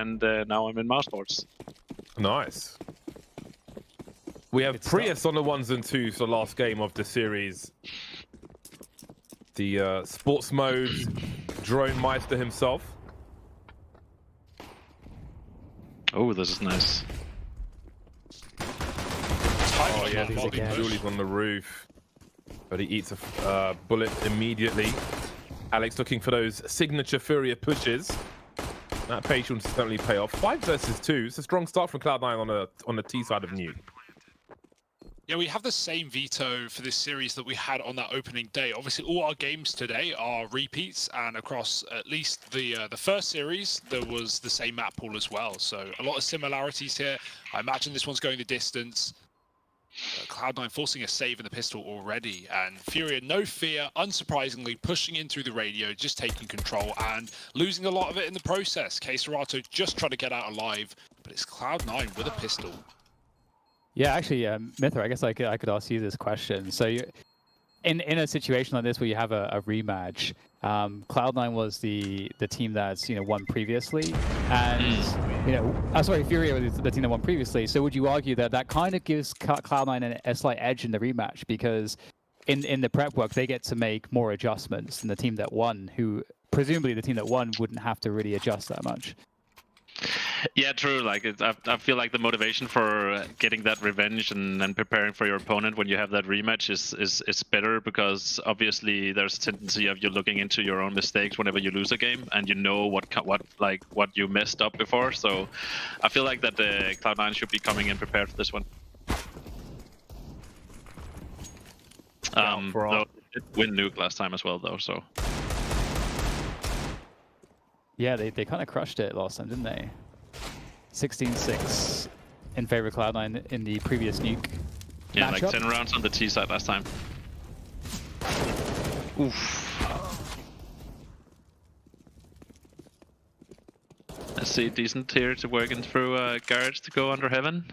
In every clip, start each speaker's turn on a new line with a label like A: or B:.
A: and now I'm in Mousesports.
B: Nice. We have Prius on the 1s and 2s for the last game of the series. The sports mode drone meister himself.
A: Oh, this is nice.
B: Oh yeah, Julie's on the roof, but he eats a bullet immediately. Alex looking for those signature Furia pushes. That patience will certainly pay off. 5 versus 2. It's a strong start from Cloud9 on the T side of NUKE.
C: Yeah, we have the same veto for this series that we had on that opening day. Obviously, all our games today are repeats, and across at least the first series, there was the same map pool as well. So a lot of similarities here. I imagine this one's going the distance. Cloud9 forcing a save in the pistol already, and Furia, no fear, unsurprisingly pushing in through the radio, just taking control and losing a lot of it in the process. kCeRq just trying to get out alive, but it's Cloud9 with a pistol.
D: Yeah, actually, Mithra, I guess I could ask you this question. So, in a situation like this where you have a rematch, Cloud9 was the team that's won previously, and sorry, Furia was the team that won previously. So, would you argue that kind of gives Cloud9 a slight edge in the rematch, because in the prep work they get to make more adjustments than the team that won, who presumably the team that won wouldn't have to really adjust that much?
A: Yeah, true. Like I feel like the motivation for getting that revenge and preparing for your opponent when you have that rematch is better, because obviously there's a tendency of you looking into your own mistakes whenever you lose a game, and you know what you messed up before. So I feel like that Cloud9 should be coming in prepared for this one. Though they did win NUKE last time as well, though. So.
D: Yeah, they kind of crushed it last time, didn't they? 16-6 in favor of Cloud9 in the previous NUKE
A: Yeah,
D: matchup.
A: like 10 rounds on the T side last time. Oof. Let's see, decent here to working through Garage to go under heaven.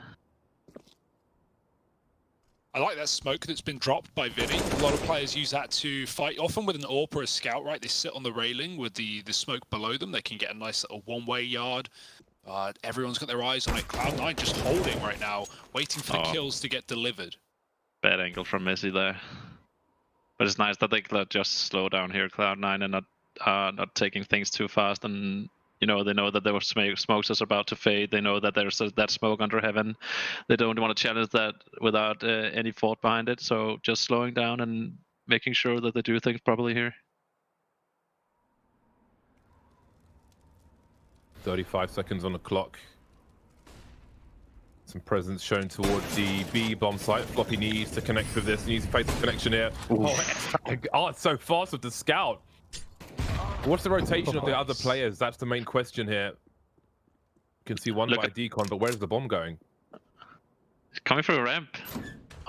C: I like that smoke that's been dropped by Vinny. A lot of players use that to fight, often with an AWP or a scout, right? They sit on the railing with the smoke below them. They can get a nice little one-way yard. Everyone's got their eyes on it. Cloud9 just holding right now, waiting for the kills to get delivered.
A: Bad angle from Messi there. But it's nice that they just slow down here, Cloud9, and not taking things too fast. And they know that there were smokes is about to fade. They know that there's that smoke under heaven. They don't want to challenge that without any thought behind it. So just slowing down and making sure that they do things properly here.
B: 35 seconds on the clock. Some presence shown towards the B bomb site. Floppy needs to connect with this. Needs to face the connection here. Oh, it's so fast with the scout. What's the rotation of the other players? That's the main question here. You can see one by Decon, but where's the bomb going?
A: It's coming through a ramp.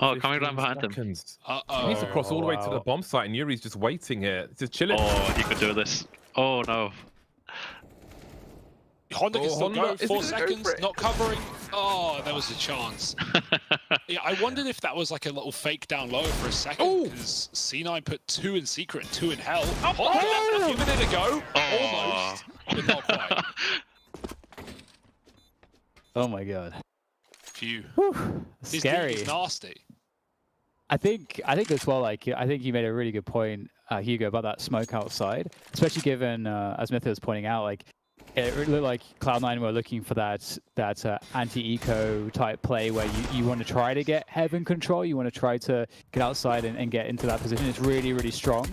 A: Oh, coming down behind them.
B: He needs to cross all the way to the bomb site, and Yuri's just waiting here. Just chilling.
A: Oh, he could do this. Oh, no.
C: Honda can still go. 4 seconds, not covering. Oh, there was a chance. Yeah, I wondered if that was like a little fake down low for a second, because C9 put 2 in secret and 2 in hell. Honda giving it a go. Almost, but not quite.
D: Oh my god.
C: Phew.
D: Scary.
C: His nasty.
D: I think as well, like, I think you made a really good point, Hugo, about that smoke outside, especially given, as Mytho was pointing out, like, it looked like Cloud9 were looking for that anti-eco type play where you want to try to get heaven control, you want to try to get outside and get into that position. It's really, really strong,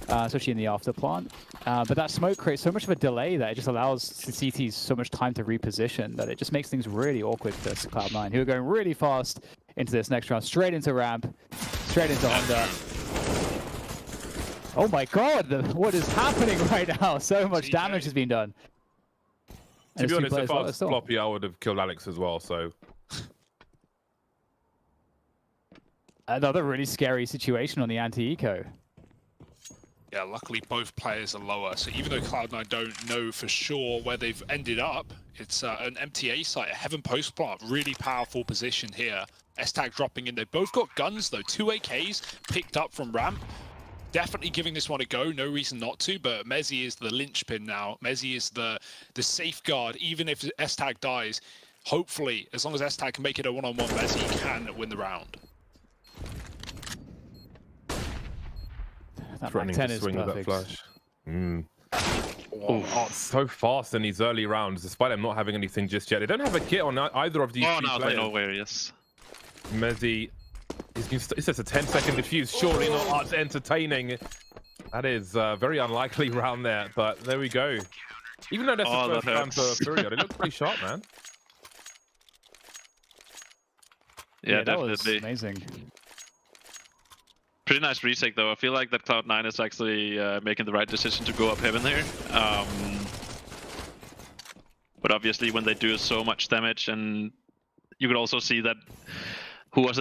D: especially in the after plant. But that smoke creates so much of a delay that it just allows the CTs so much time to reposition that it just makes things really awkward for Cloud9, who are going really fast into this next round, straight into ramp, straight into Honda. Oh my god, what is happening right now? So much damage has been done.
B: To be honest, if I was Floppy, I would have killed Alex as well, so...
D: Another really scary situation on the anti-eco.
C: Yeah, luckily both players are lower, so even though Cloud9 don't know for sure where they've ended up, it's an MTA site, a heaven post plant, really powerful position here. S-Tag dropping in, they've both got guns though, 2 AKs picked up from ramp. definitely giving this one a go. No reason not to, but Mezi is the linchpin now. Mezi is the safeguard. Even if S-Tag dies, hopefully, as long as S-Tag can make it a one-on-one, Mezi can win the round.
D: That
B: Threatening
D: Mac 10
B: to
D: is
B: swing with that
D: perfect.
B: flash. Oh, so fast in these early rounds, despite them not having anything just yet. They don't have a kit on either of these two
A: no,
B: players.
A: they know where he is.
B: Mezi, it's just a 10-second defuse. Surely not as entertaining. That is a very unlikely round there, but there we go. Even though that's the first round for Furia, they look pretty sharp, man.
A: Yeah,
D: that was
A: definitely.
D: amazing.
A: Pretty nice retake though. I feel like that Cloud9 is actually making the right decision to go up heaven there. But obviously when they do so much damage, and you could also see that who was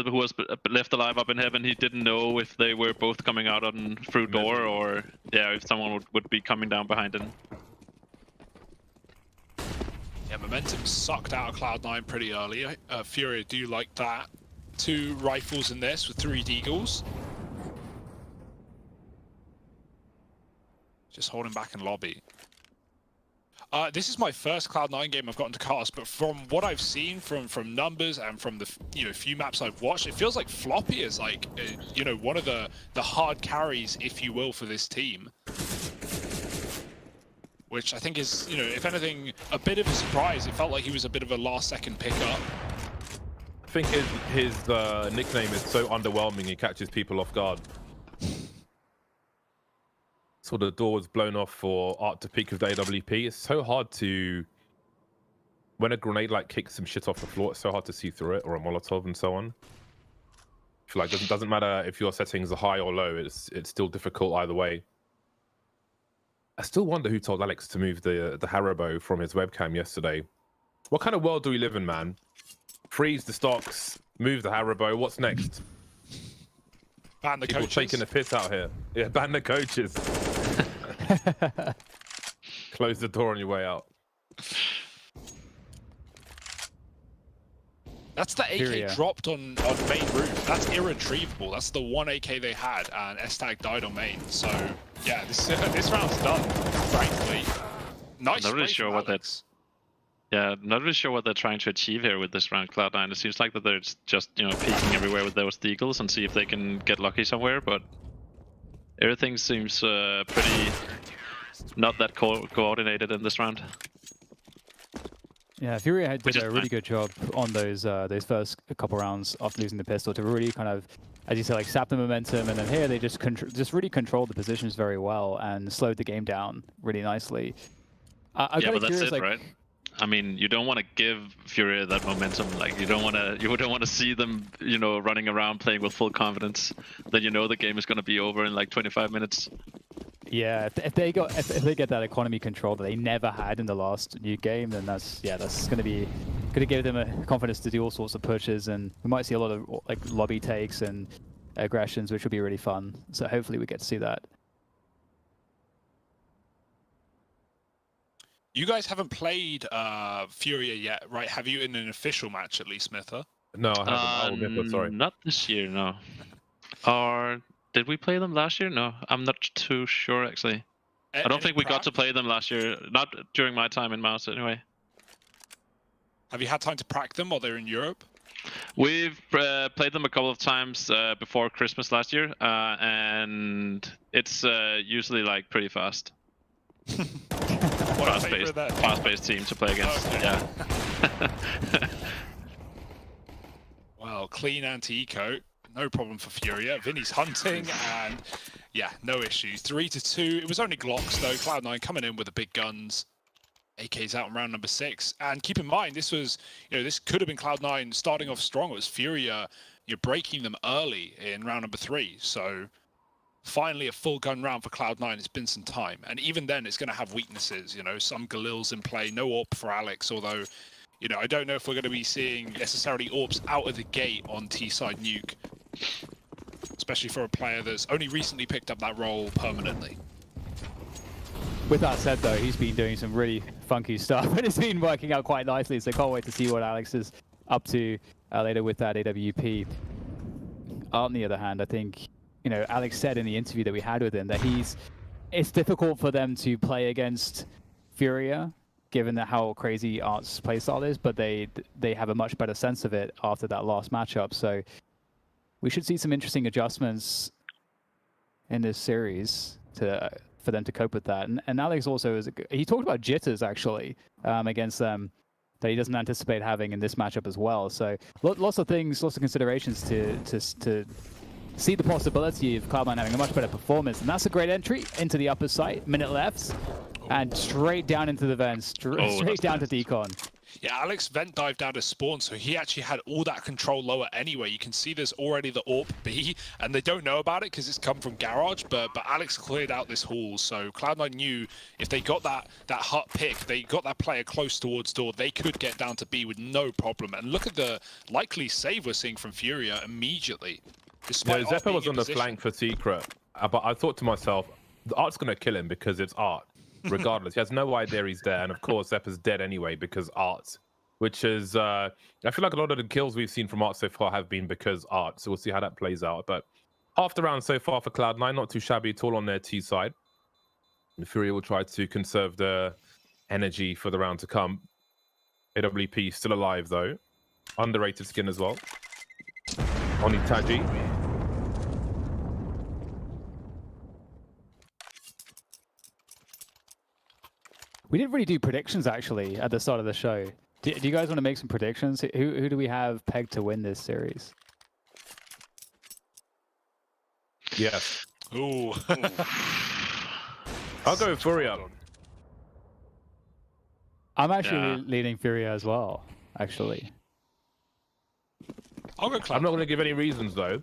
A: left alive up in heaven, he didn't know if they were both coming out on through door or if someone would be coming down behind him.
C: Yeah, momentum sucked out of Cloud9 pretty early. Furia do like that. 2 rifles in this with 3 deagles. Just holding back in lobby. This is my first Cloud9 game I've gotten to cast, but from what I've seen from numbers and from the few maps I've watched, it feels like Floppy is like one of the hard carries, if you will, for this team. Which I think is, if anything, a bit of a surprise. It felt like he was a bit of a last-second pickup.
B: I think his nickname is so underwhelming, he catches people off guard. So the door was blown off for Art to peek with the AWP. It's so hard to, when a grenade like kicks some shit off the floor, it's so hard to see through it, or a Molotov and so on. I feel like it doesn't matter if your settings are high or low, it's still difficult either way. I still wonder who told Alex to move the Haribo from his webcam yesterday. What kind of world do we live in, man? Freeze the stocks, move the Haribo, what's next?
C: Ban the
B: People
C: coaches.
B: taking the piss out here. Yeah, ban the coaches. Close the door on your way out.
C: That's the AK
D: Furia.
C: dropped on main roof. That's irretrievable. That's the 1 AK they had, and S-Tag died on main. So yeah, this round's done. Frankly, nice.
A: Not really
C: spray
A: sure
C: from
A: what
C: Alex.
A: not really sure what they're trying to achieve here with this round, Cloud9. It seems like that they're just peeking everywhere with those deagles and see if they can get lucky somewhere, but everything seems pretty not that coordinated in this round.
D: Yeah, Furia did
A: is
D: a really
A: fine.
D: good job on those first couple rounds after losing the pistol to really kind of, as you said, like sap the momentum, and then here they just really controlled the positions very well and slowed the game down really nicely. I'm
A: Yeah,
D: kind
A: but
D: of
A: that's
D: curious,
A: it,
D: like,
A: right? I mean, you don't want to give Furia that momentum. Like, you don't want to see them, running around playing with full confidence. Then the game is going to be over in like 25 minutes.
D: yeah, if they get that economy control that they never had in the last NUKE game, then that's going to give them a confidence to do all sorts of pushes, and we might see a lot of like lobby takes and aggressions, which will be really fun. So hopefully we get to see that.
C: You guys haven't played Furia yet, right? Have you in an official match at least, Smitha?
B: No, I haven't. Oh, Nipper, sorry.
A: Not this year, no. Or did we play them last year? No, I'm not too sure actually. I don't think we got to play them last year. Not during my time in Mouse, anyway.
C: Have you had time to prac them while they're in Europe?
A: We've played them a couple of times before Christmas last year, and it's usually like pretty fast. Fast-paced team to play against.
C: Okay.
A: Yeah.
C: Well, clean anti-eco, no problem for Furia. Vinny's hunting, and yeah, no issues. 3-2. It was only Glocks though. Cloud9 coming in with the big guns. AK's out in round number 6. And keep in mind, this was, this could have been Cloud9 starting off strong. It was Furia, you're breaking them early in round number 3. So finally a full gun round for Cloud9. It's been some time. And even then, it's going to have weaknesses. Some Galil's in play. No AWP for Alex, although, I don't know if we're going to be seeing necessarily AWPs out of the gate on T-side NUKE. Especially for a player that's only recently picked up that role permanently.
D: With that said, though, he's been doing some really funky stuff, and it's been working out quite nicely, so can't wait to see what Alex is up to later with that AWP. On the other hand, I think you know, Alex said in the interview that we had with him that it's difficult for them to play against Furia, given that how crazy Art's playstyle is, but they have a much better sense of it after that last matchup. So we should see some interesting adjustments in this series for them to cope with that. And Alex also he talked about jitters actually against them that he doesn't anticipate having in this matchup as well. So lots of things, lots of considerations to see the possibility of Cloud9 having a much better performance. And that's a great entry into the upper site, minute left, and straight down into the vents, straight down to Decon.
C: Yeah, Alex vent dived down to spawn, so he actually had all that control lower anyway. You can see there's already the AWP B, and they don't know about it because it's come from Garage, but Alex cleared out this hall, so Cloud9 knew if they got that hut pick, they got that player close towards door, they could get down to B with no problem. And look at the likely save we're seeing from Furia immediately.
B: Yeah, Zephyr was on the flank for CeRq, but I thought to myself, the Art's going to kill him because it's Art. Regardless, he has no idea he's there, and of course Zephyr's dead anyway because Art, which is I feel like a lot of the kills we've seen from Art so far have been because Art, so we'll see how that plays out. But half the round so far for Cloud9, not too shabby at all on their T side. The Furia will try to conserve the energy for the round to come. AWP still alive though, underrated skin as well. Only Taji.
D: We didn't really do predictions actually at the start of the show. Do you guys want to make some predictions? Who do we have pegged to win this series?
B: Yes.
C: Ooh.
B: I'll go with Furia.
D: I'm actually leaning Furia as well, actually.
C: I'll go Cloud9.
B: I'm not going to give any reasons though.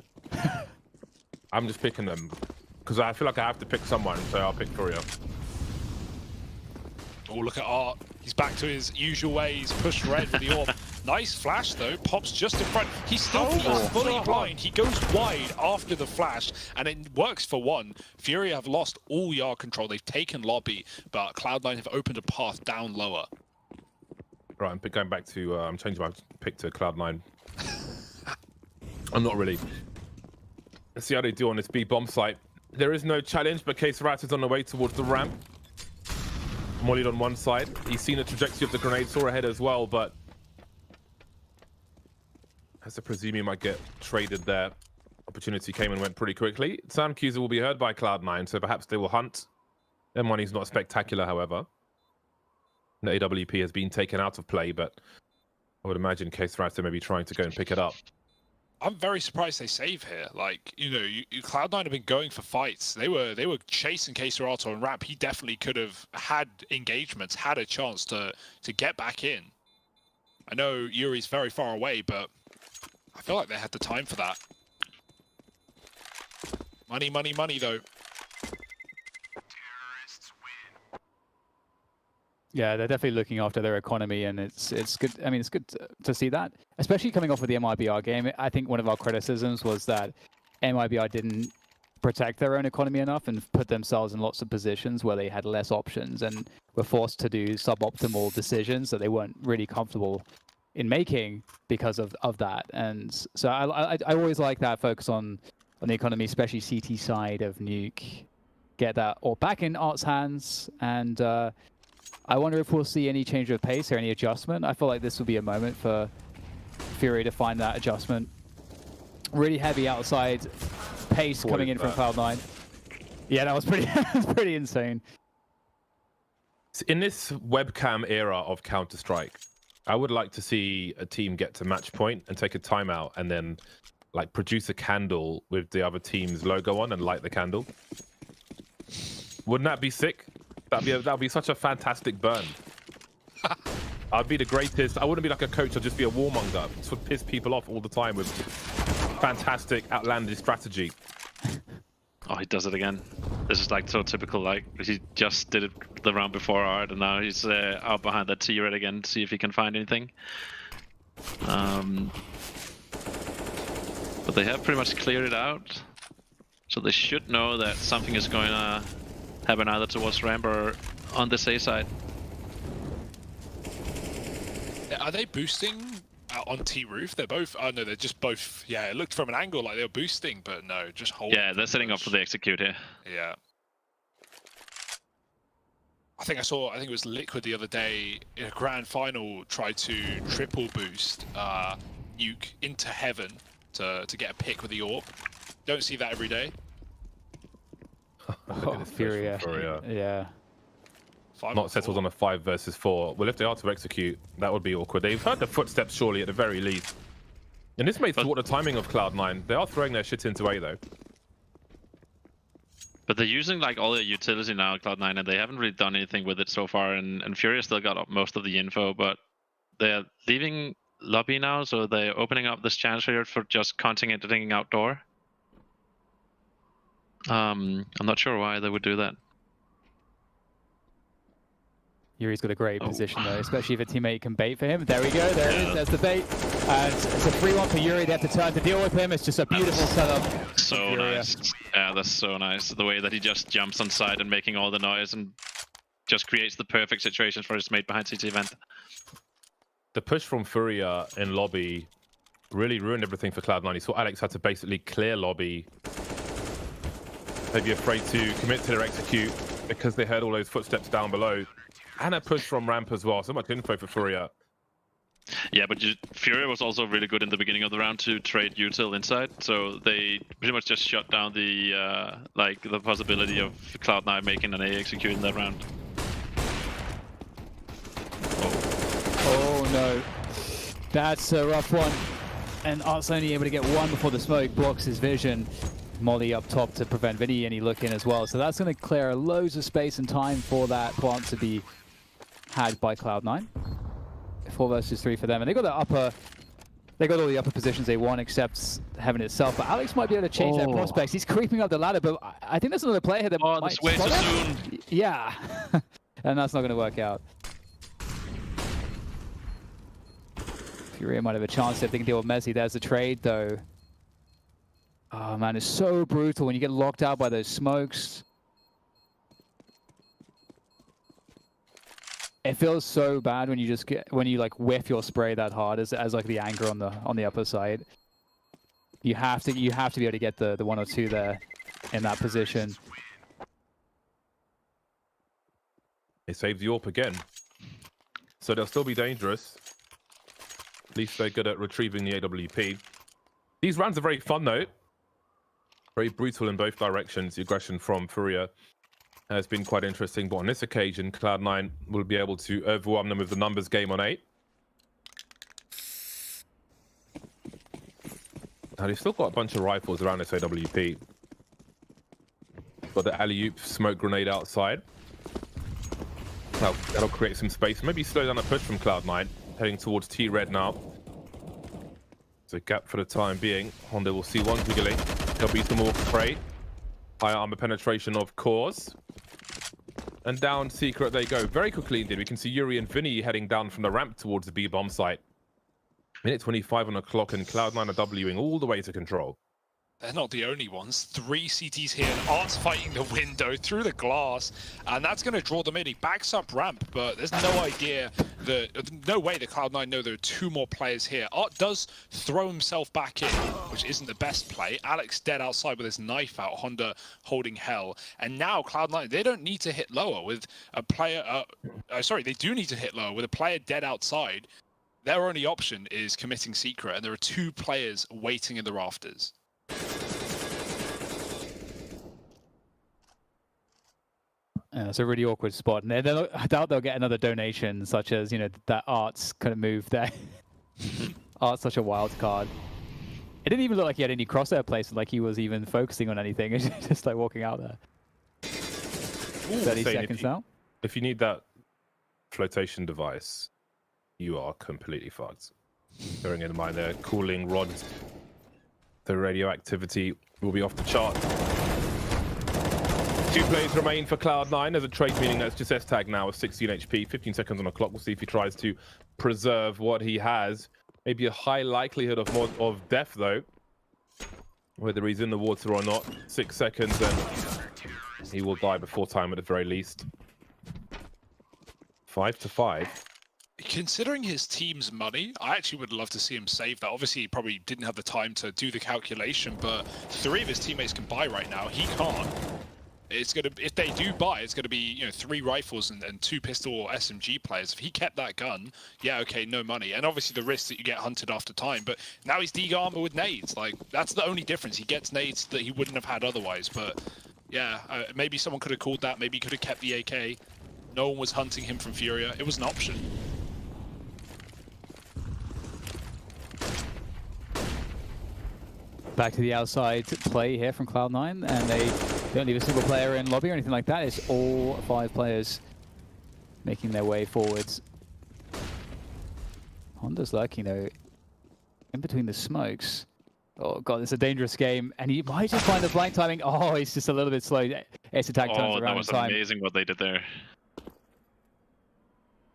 B: I'm just picking them because I feel like I have to pick someone, so I'll pick Furia.
C: Oh, look at Art. He's back to his usual ways. Pushed red with the AWP. Nice flash, though. Pops just in front. He's still fully blind. He goes wide after the flash, and it works for one. Furia have lost all yard control. They've taken lobby, but Cloud9 have opened a path down lower.
B: Right, I'm going back to... I'm changing my pick to Cloud9. I'm not really. Let's see how they do on this B bomb site. There is no challenge, but CeRq is on the way towards the ramp. Mollied on one side. He's seen the trajectory of the grenade, saw ahead as well, but has to presume he might get traded there. Opportunity came and went pretty quickly. CeRq will be heard by Cloud9, so perhaps they will hunt. Their money's not spectacular, however. The AWP has been taken out of play, but I would imagine CeRq may be trying to go and pick it up.
C: I'm very surprised they save here. Like, you know, Cloud9 have been going for fights. They were chasing CeRq on ramp. He definitely could have had engagements, had a chance to get back in. I know Yuri's very far away, but I feel like they had the time for that. Money, money, money, though.
D: Yeah, they're definitely looking after their economy, and it's good. I mean, it's good to see that, especially coming off of the MIBR game. I think one of our criticisms was that MIBR didn't protect their own economy enough and put themselves in lots of positions where they had less options and were forced to do suboptimal decisions that they weren't really comfortable in making because of that. And so I always like that focus on the economy, especially CT side of NUKE. Get that all back in Art's hands, and I wonder if we'll see any change of pace or any adjustment. I feel like this will be a moment for Furia to find that adjustment. Really heavy outside pace coming in from Cloud9. Yeah, that was pretty insane.
B: In this webcam era of Counter-Strike, I would like to see a team get to match point and take a timeout and then like produce a candle with the other team's logo on and light the candle. Wouldn't that be sick? That'd be such a fantastic burn. I'd be the greatest. I wouldn't be like a coach. I'd just be a warmonger. Just would piss people off all the time with fantastic, outlandish strategy.
A: Oh, he does it again. This is like so typical. Like he just did it the round before Art, and now he's out behind that T-red again to see if he can find anything. But they have pretty much cleared it out, so they should know that something is going to happen either towards ramp or on this A side.
C: Are they boosting out on T roof. They're both. Oh no, they're just both. Yeah, it looked from an angle like they were boosting, but no, just holding.
A: Yeah, they're setting up for the execute here.
C: Yeah. I think it was Liquid the other day in a grand final tried to triple boost NUKE into heaven to get a pick with the AWP. Don't see that every day.
D: Oh, Furia. Yeah.
B: Not settled on a 5 versus 4. Well, if they are to execute, that would be awkward. They've heard the footsteps, surely, at the very least. And this may thwart the timing of Cloud9. They are throwing their shit into A, though.
A: But they're using like all their utility now, Cloud9, and they haven't really done anything with it so far. And Furia still got most of the info, but they're leaving lobby now, so they're opening up this chance here for just continuing outdoor. I'm not sure why they would do that.
D: Yuri's got a great position though, especially if a teammate can bait for him. There we go, there it is, there's the bait. And it's a 3-1 for Yuri, they have to turn to deal with him. It's just a beautiful setup.
A: So nice. Yeah, that's so nice. The way that he just jumps on side and making all the noise and just creates the perfect situations for his mate behind CT event.
B: The push from Furia in lobby really ruined everything for Cloud9. He saw jaCkz had to basically clear lobby. They'd be afraid to commit to their execute because they heard all those footsteps down below. And a push from ramp as well. So much info for Furia.
A: Yeah, but Furia was also really good in the beginning of the round to trade util inside. So they pretty much just shut down the the possibility of Cloud9 making an A execute in that round.
D: Oh no, that's a rough one. And Art's only able to get one before the smoke blocks his vision. Molly up top to prevent Vinny any look in as well. So that's going to clear loads of space and time for that plant to be had by Cloud9. 4 versus 3 for them. And they got the upper, they got all the upper positions they want except heaven itself. But jaCkz might be able to change their prospects. He's creeping up the ladder, but I think there's another player here that might
A: that's way too soon.
D: Yeah. And that's not going to work out. Furia might have a chance if they can deal with Messi. There's the trade though. Oh man, it's so brutal when you get locked out by those smokes. It feels so bad when you just like whiff your spray that hard as like the anger on the upper side. You have to be able to get the 1 or 2 there in that position.
B: They saved the AWP again. So they'll still be dangerous. At least they're good at retrieving the AWP. These rounds are very fun though. Very brutal in both directions. The aggression from Furia has been quite interesting, but on this occasion, Cloud9 will be able to overwhelm them with the numbers game on 8. Now they've still got a bunch of rifles around this AWP. Got the alley-oop smoke grenade outside. That'll create some space. Maybe slow down a push from Cloud9, heading towards T-Red now. So gap for the time being. Honda will see one wiggling. There'll be some more spray. High armor penetration, of course. And down CeRq they go. Very quickly indeed. We can see Yuri and Vinny heading down from the ramp towards the B bomb site. Minute 25 on the clock, and Cloud9 are Wing all the way to control.
C: They're not the only ones. 3 CTs here, and Art's fighting the window through the glass, and that's going to draw them in. He backs up ramp, but there's no idea no way that Cloud9 know there are 2 more players here. Art does throw himself back in, which isn't the best play. jaCkz dead outside with his knife out, Honda holding hell. And now Cloud9, they don't need to hit lower with a player, sorry, they do need to hit lower with a player dead outside. Their only option is committing CeRq, and there are 2 players waiting in the rafters.
D: Yeah, it's a really awkward spot, and I doubt they'll get another donation, such as that Art's kind of move there. Art's such a wild card. It didn't even look like he had any crosshair placement, like he was even focusing on anything. It's just like walking out there. Ooh, 30 seconds now.
B: If you need that flotation device, you are completely fucked. Bearing in mind their cooling rods, the radioactivity will be off the chart. 2 players remain for Cloud9 as a trade, meaning that's just S-tag now with 16 HP, 15 seconds on the clock. We'll see if he tries to preserve what he has. Maybe a high likelihood of death though, whether he's in the water or not. 6 seconds and he will die before time at the very least. 5 to 5.
C: Considering his team's money, I actually would love to see him save that. Obviously, he probably didn't have the time to do the calculation, but 3 of his teammates can buy right now. He can't. It's gonna, if they do buy, it's gonna be 3 rifles and 2 pistol or SMG players. If he kept that gun, yeah, okay, no money. And obviously the risk that you get hunted after time. But now he's D-armor with nades. Like that's the only difference. He gets nades that he wouldn't have had otherwise. But yeah, maybe someone could have called that. Maybe he could have kept the AK. No one was hunting him from FURIA. It was an option.
D: Back to the outside play here from Cloud9, and they don't leave a single player in lobby or anything like that. It's all 5 players making their way forwards. Honda's lurking though, in between the smokes. Oh god, it's a dangerous game, and he might just find the flank timing. Oh, he's just a little bit slow. Ace attack turns around in time.
A: That was amazing what they did there.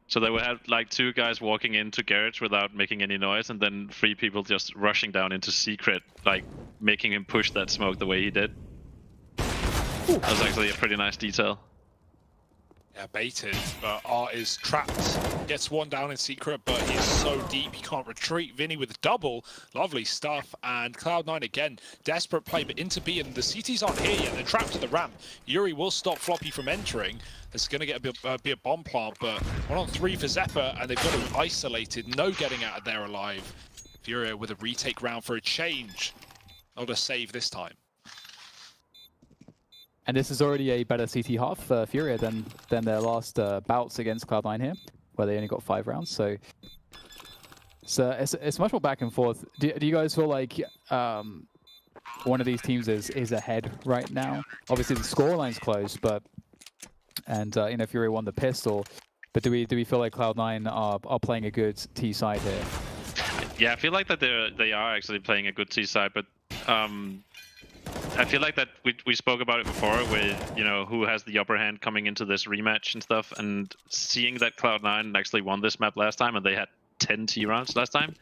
A: So they would have like 2 guys walking into garage without making any noise, and then 3 people just rushing down into secret, like making him push that smoke the way he did. Ooh. That was actually a pretty nice detail.
C: Yeah, baited, but Art is trapped. Gets 1 down in secret, but he's so deep he can't retreat. Vinny with a double, lovely stuff, and Cloud9 again, desperate play, but into B, and the CTs aren't here yet. They're trapped to the ramp. Yuri will stop Floppy from entering. There's going to get be a bomb plant, but 1 on 3 for Zephyr, and they've got him isolated. No getting out of there alive. Furia with a retake round for a change. Not a save this time.
D: And this is already a better CT half for Furia than their last bouts against Cloud9 here, where they only got 5 rounds. So it's much more back and forth. Do you guys feel like one of these teams is ahead right now? Obviously the scoreline's close, but Furia won the pistol. But do we feel like Cloud9 are playing a good T side here?
A: Yeah, I feel like that they are actually playing a good T side, but I feel like that we spoke about it before with, who has the upper hand coming into this rematch and stuff, and seeing that Cloud9 actually won this map last time and they had 10 T rounds last time.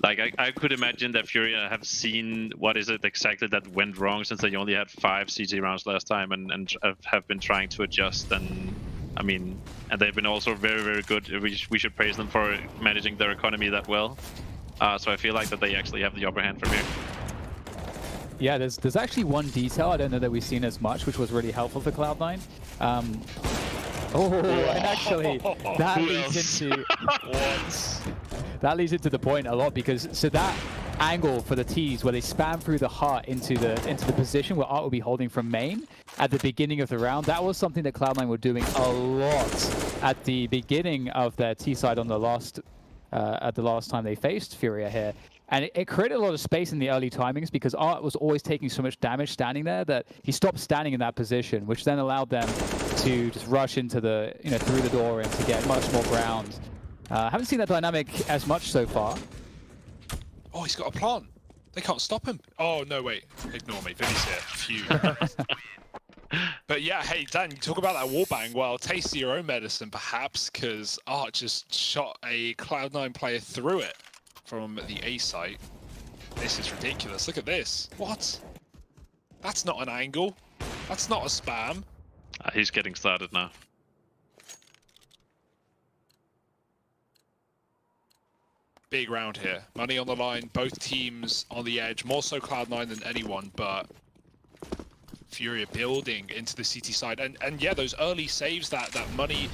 A: Like, I could imagine that Furia have seen what is it exactly that went wrong, since they only had 5 CT rounds last time and have been trying to adjust. And I mean, and they've been also very, very good. We should praise them for managing their economy that well. So I feel like that they actually have the upper hand from here.
D: Yeah, there's actually one detail I don't know that we've seen as much, which was really helpful for Cloud9. And actually that leads into the point a lot, because that angle for the T's where they spam through the heart into the position where Art will be holding from main at the beginning of the round, that was something that Cloud9 were doing a lot at the beginning of their T side on the last time they faced Furia here. And it created a lot of space in the early timings, because Art was always taking so much damage standing there that he stopped standing in that position, which then allowed them to just rush into the, through the door and to get much more ground. Haven't seen that dynamic as much so far.
C: Oh, he's got a plant. They can't stop him. Oh, no, wait. Ignore me. Vinny's here. Phew. But yeah, hey, Dan, you talk about that wallbang. Well, taste your own medicine, perhaps, because Art just shot a Cloud9 player through it from the A site. This is ridiculous. Look at this. What? That's not an angle. That's not a spam.
A: He's getting started now.
C: Big round here. Money on the line. Both teams on the edge. More so Cloud9 than anyone, but Furia building into the CT side, and yeah, those early saves, that money,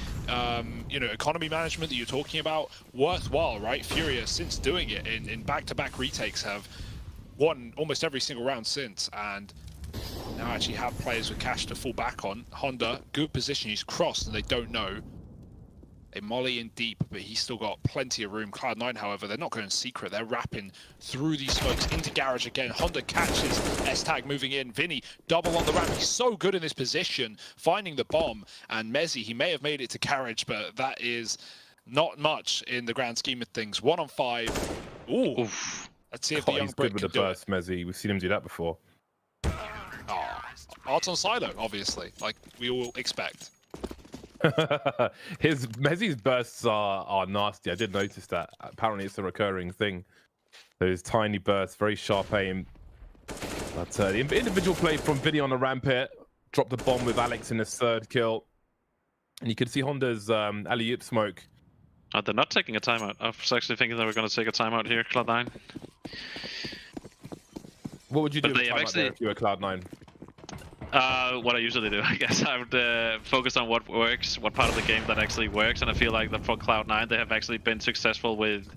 C: economy management that you're talking about, worthwhile, right? Furia, since doing it in back-to-back retakes, have won almost every single round since, and now actually have players with cash to fall back on. Honda, good position, he's crossed and they don't know. They molly in deep, but he's still got plenty of room. Cloud9, however, they're not going secret. They're wrapping through these smokes into garage again. Honda catches S-Tag moving in. Vinny, double on the ramp. He's so good in this position, finding the bomb. And Mezzy, he may have made it to garage, but that is not much in the grand scheme of things. 1 on 5. Ooh. Oof. Let's see if the young Brit
B: can do it. He's good with the burst, Mezzy. We've seen him do that before.
C: Oh, Art's on silo, obviously, like we all expect.
B: Mezzy's bursts are nasty. I did notice that. Apparently it's a recurring thing. Those tiny bursts, very sharp aim. But the individual play from Vinny on the ramp here. Dropped the bomb with Alex in his 3rd kill. And you can see Honda's alley-oop smoke
A: They're not taking a timeout. I was actually thinking they were going to take a timeout here, Cloud9.
B: What would you do
A: But
B: with
A: they
B: time
A: have
B: out there
A: actually-
B: if you were Cloud9?
A: What I usually do, I guess. I would focus on what works, what part of the game that actually works, and I feel like that for Cloud9 they have actually been successful with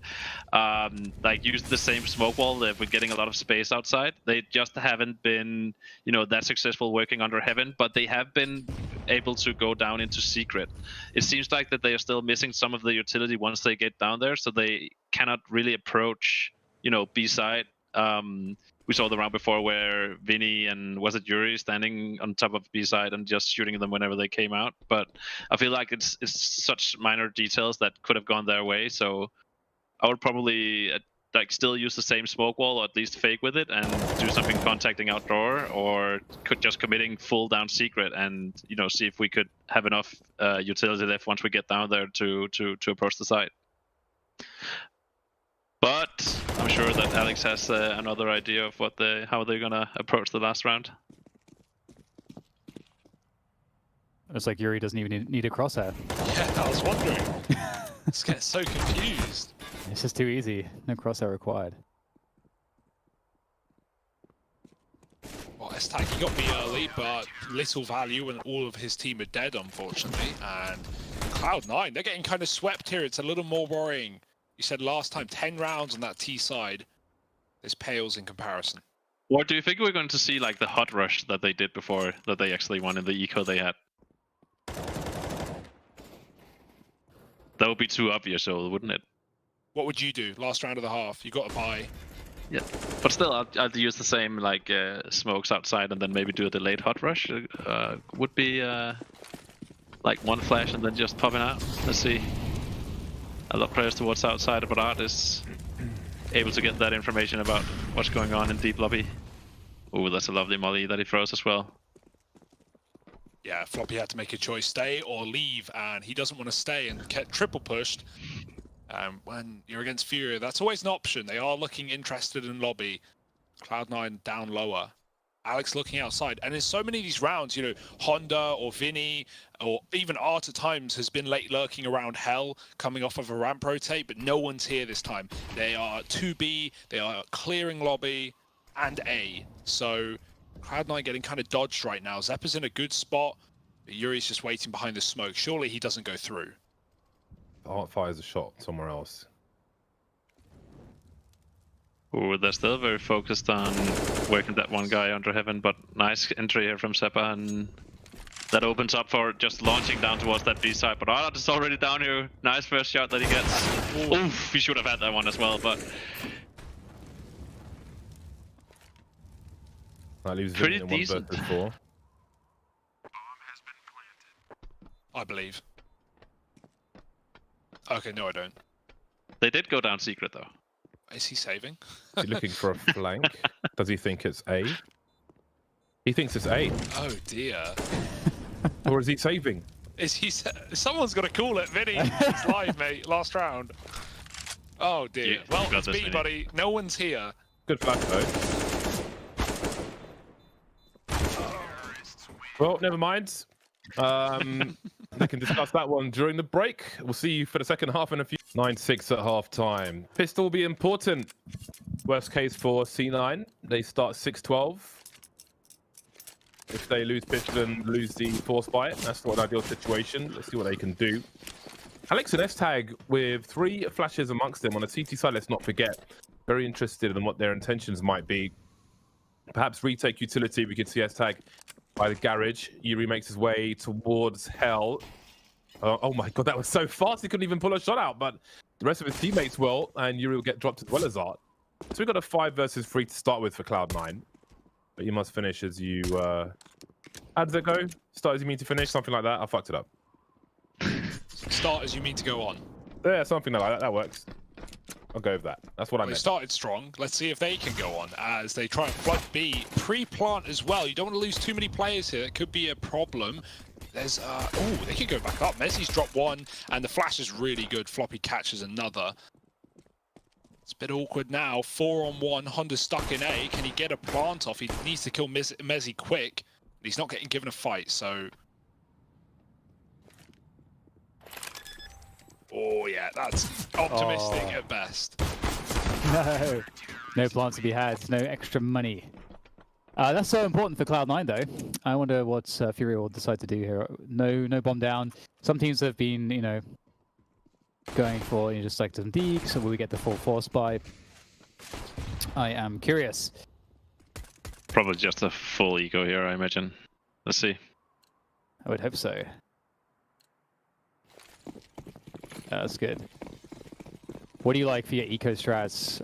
A: like use the same smoke wall. They've been getting a lot of space outside. They just haven't been, you know, that successful working under heaven, but they have been able to go down into secret. It seems like that they are still missing some of the utility once they get down there, so they cannot really approach, you know, B side. We saw the round before where Vinny and was it Yuri standing on top of B side and just shooting them whenever they came out. But I feel like it's such minor details that could have gone their way. So I would probably like still use the same smoke wall, or at least fake with it, and do something contacting outdoor, or could just committing full down secret, and you know, see if we could have enough utility left once we get down there to approach the site. But I'm sure that Alex has another idea of what how they're gonna approach the last round.
D: It's like Yuri doesn't even need a crosshair.
C: Yeah, I was wondering. Just get so confused.
D: It's just too easy. No crosshair required.
C: Well, S-Tag, he got me early, but little value when all of his team are dead, unfortunately. And Cloud9, they're getting kind of swept here. It's a little more worrying. You said last time 10 rounds on that T side. This pales in comparison.
A: Or do you think we're going to see like the hot rush that they did before, that they actually won in the eco they had? That would be too obvious, though, wouldn't it?
C: What would you do? Last round of the half, you got to buy.
A: Yeah, but still, I'd use the same like smokes outside and then maybe do a delayed hot rush. Would be like one flash and then just popping out. Let's see. A lot of players towards outside, but Art is able to get that information about what's going on in deep lobby. Oh, that's a lovely molly that he throws as well.
C: Yeah, Floppy had to make a choice, stay or leave, and he doesn't want to stay and get triple pushed. When you're against Furia, that's always an option. They are looking interested in lobby. Cloud9 down lower. Alex looking outside, and in so many of these rounds, you know, Honda or Vinny or even Art at times has been late lurking around Hell, coming off of a ramp rotate, but no one's here this time. They are 2B, they are clearing lobby and A. So Cloud9 getting kind of dodged right now. Zeppa's in a good spot, but Yuri's just waiting behind the smoke. Surely he doesn't go through.
B: Art fires a shot somewhere else.
A: Oh, they're still very focused on working that one guy under heaven, but nice entry here from Zeppa, and that opens up for just launching down towards that B side. But Art is already down here. Nice first shot that he gets. Oof, he should have had that one as well, but
B: That leaves
A: pretty
B: Vinny in 1
A: decent.
B: versus 4.
C: I believe. Okay, no I don't.
A: They did go down secret though.
C: Is he saving?
B: Is he looking for a flank? Does he think it's A? He thinks it's A.
C: Oh dear.
B: Or is he saving?
C: Is he? Someone's got to call it, Vinny. It's live, mate. Last round. Oh dear.
A: You
C: Well,
A: got
C: it's
A: this,
C: B,
A: Vinny.
C: buddy. No one's here.
B: Good flash though. Well, never mind. They can discuss that one during the break. We'll see you for the second half in a few. 9-6 at half time. Pistol will be important. Worst case for C9, they start 6-12. If they lose pistol and lose the force bite, that's not an ideal situation. Let's see what they can do. Alex and S-Tag with 3 flashes amongst them on the CT side, let's not forget. Very interested in what their intentions might be. Perhaps retake utility, we can see S-Tag by the garage. Yuri makes his way towards Hell. Oh my god, that was so fast, he couldn't even pull a shot out, but the rest of his teammates will, and Yuri will get dropped as well as Art. So we've got a 5 versus 3 to start with for Cloud9. But you must finish as you... how does it go? Start as you mean to finish? Something like that? I fucked it up.
C: Start as you mean to go on.
B: Yeah, something like that. That works. I'll go with that. That's what I
C: They
B: meant.
C: started strong. Let's see if they can go on as they try and flood B. Pre-plant as well. You don't want to lose too many players here. It could be a problem. There's, oh, they can go back up. Messi's dropped 1, and the flash is really good. Floppy catches another. It's a bit awkward now. 4-on-1. Honda's stuck in A. Can he get a plant off? He needs to kill Messi quick. He's not getting given a fight, so... Oh yeah, that's optimistic at best.
D: No, no plants to be had. No extra money. That's so important for Cloud9 though. I wonder what Furia will decide to do here. No bomb down. Some teams have been, you know, going for just like some deek, so will we get the full force buy? I am curious.
A: Probably just a full eco here, I imagine. Let's see.
D: I would hope so. That's good. What do you like for your eco strats?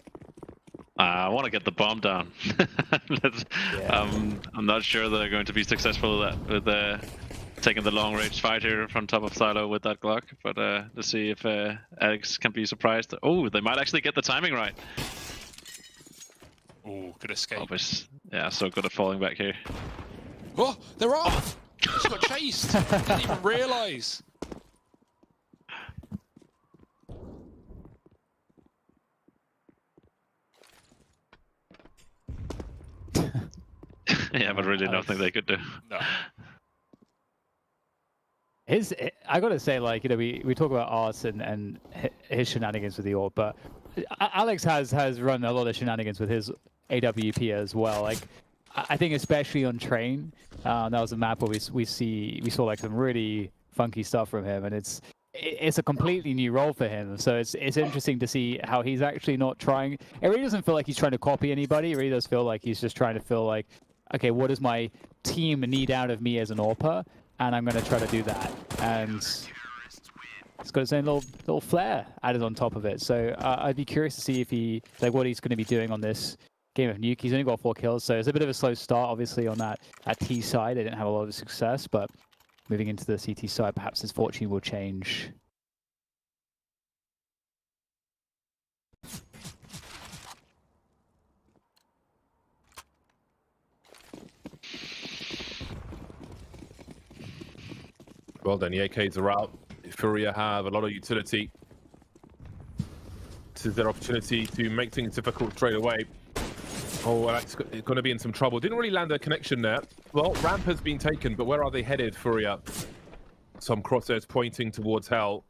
A: I want to get the bomb down. I'm not sure they're going to be successful with taking the long range fight here from top of silo with that Glock, but let's see if Alex can be surprised. Oh, they might actually get the timing right.
C: Oh, good escape.
A: Obvious. Yeah, so good at falling back here.
C: Oh, they're off! Just got chased. Didn't even realise.
A: Yeah, but really nothing they could do.
C: No.
D: I gotta say, like, you know, we talk about Art and his shenanigans with the AWP, but Alex has run a lot of shenanigans with his AWP as well. Like, I think especially on Train, that was a map where we saw like some really funky stuff from him, and it's a completely new role for him. So it's interesting to see how he's actually not trying. It really doesn't feel like he's trying to copy anybody. It really does feel like he's just trying to feel like, okay, what does my team need out of me as an AWPer? And I'm going to try to do that. And it's got its own little flair added on top of it. So I'd be curious to see if what he's going to be doing on this game of NUKE. He's only got 4 kills, so it's a bit of a slow start, obviously, on that T side. They didn't have a lot of success, but moving into the CT side, perhaps his fortune will change.
B: Well then, jaCkz are out. Furia have a lot of utility. This is their opportunity to make things difficult straight away. Oh, well, that's going to be in some trouble. Didn't really land a connection there. Well, ramp has been taken, but where are they headed, Furia? Some crosshairs pointing towards hell.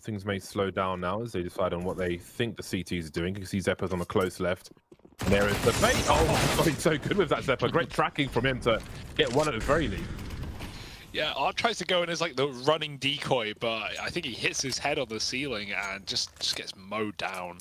B: Things may slow down now as they decide on what they think the CT is doing. You can see Zeppa's on the close left. And there is the bait. Oh my God, he's so good with that Zeppa. Great tracking from him to get one at the very least.
C: Yeah, Art tries to go in as like the running decoy, but I think he hits his head on the ceiling and just gets mowed down.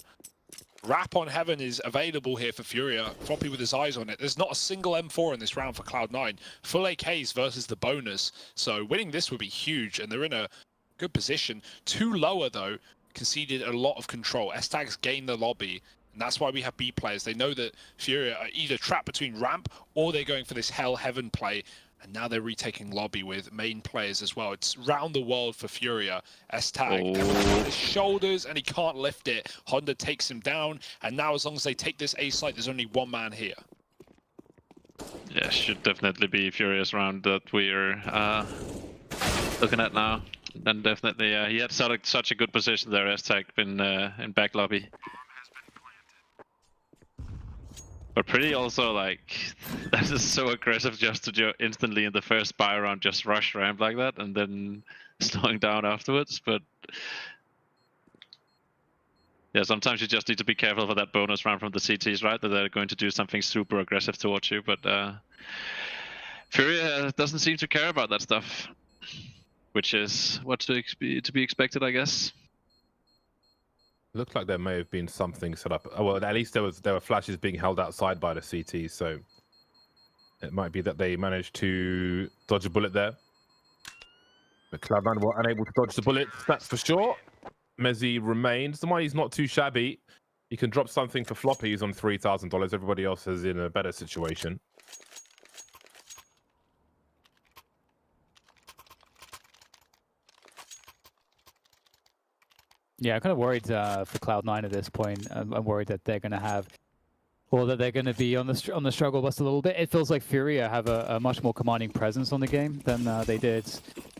C: Wrap on Heaven is available here for Furia. Floppy with his eyes on it. There's not a single M4 in this round for Cloud9. Full AKs versus the bonus. So winning this would be huge, and they're in a good position. 2 lower, though, conceded a lot of control. S-Tags gained the lobby, and that's why we have B players. They know that Furia are either trapped between ramp or they're going for this Hell Heaven play. And now they're retaking lobby with main players as well. It's round the world for Furia. S-Tag on his shoulders, and he can't lift it. Honda takes him down, and now as long as they take this A site, there's only 1 man here.
A: Yeah, should definitely be Furia's round that we're looking at now. And definitely, he had such a good position there, S-Tag, in back lobby. But pretty also, like, that is so aggressive just to instantly in the first buy round just rush ramp like that and then slowing down afterwards. But yeah, sometimes you just need to be careful for that bonus round from the CTs, right? That they're going to do something super aggressive towards you. But Furia doesn't seem to care about that stuff, which is what to be expected, I guess.
B: Looked like there may have been something set up. Oh, well, at least there were flashes being held outside by the CT, so it might be that they managed to dodge a bullet there. But Cloud9 were unable to dodge the bullets, that's for sure. Mezzy remains. The money's not too shabby. He can drop something for Floppy. He's on $3,000. Everybody else is in a better situation.
D: Yeah, I'm kind of worried for Cloud9 at this point. I'm worried that they're going to have, or that they're going to be on the struggle bus a little bit. It feels like Furia have a much more commanding presence on the game than they did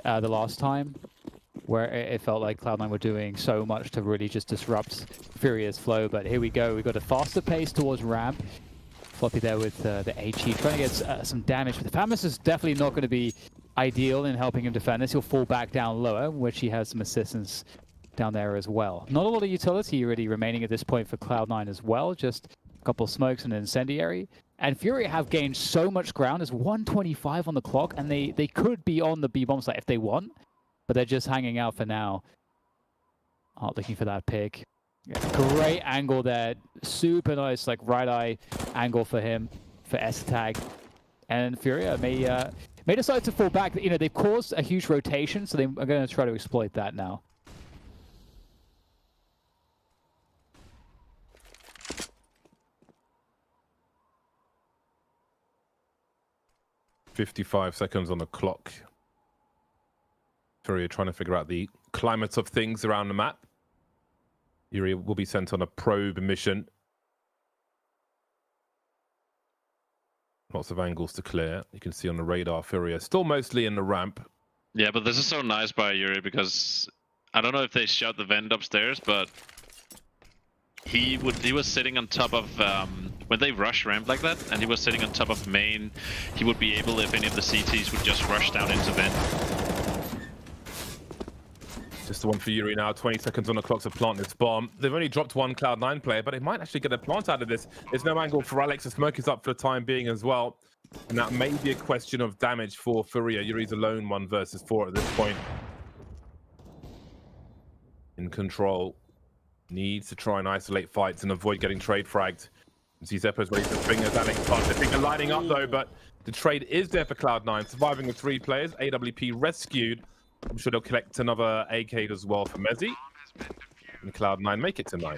D: the last time, where it felt like Cloud9 were doing so much to really just disrupt Furia's flow. But here we go. We've got a faster pace towards ramp. Floppy there with the HE trying to get some damage. But the Famus is definitely not going to be ideal in helping him defend this. He'll fall back down lower, which he has some assistance down there as well. Not a lot of utility really remaining at this point for Cloud9 as well. Just a couple of smokes and an incendiary. And Furia have gained so much ground. There's 125 on the clock, and they could be on the B-bomb site if they want, but they're just hanging out for now. Looking for that pick. Yeah, great angle there. Super nice, like right eye angle for him for S tag. And Furia may decide to fall back. You know, they've caused a huge rotation, so they are going to try to exploit that now.
B: 55 seconds on the clock. Furia trying to figure out the climate of things around the map. Yuri will be sent on a probe mission. Lots of angles to clear. You can see on the radar, Furia still mostly in the ramp.
A: Yeah, but this is so nice by Yuri because I don't know if they shut the vent upstairs, but he was sitting on top of when they rush ramp like that, and he was sitting on top of main. He would be able, if any of the CTs would just rush down into vent.
B: Just the one for Yuri now. 20 seconds on the clock to plant this bomb. They've only dropped one Cloud9 player, but they might actually get a plant out of this. There's no angle for Alex. The smoke is up for the time being as well. And that may be a question of damage for Furia. Yuri's alone 1 versus 4 at this point. In control. Needs to try and isolate fights and avoid getting trade fragged. You see Zeppo's ready to fingers Alex past. I think they're lining up though, but the trade is there for Cloud9. Surviving with 3 players. AWP rescued. I'm sure they'll collect another AK as well for Mezzy. And Cloud9 make it to 9.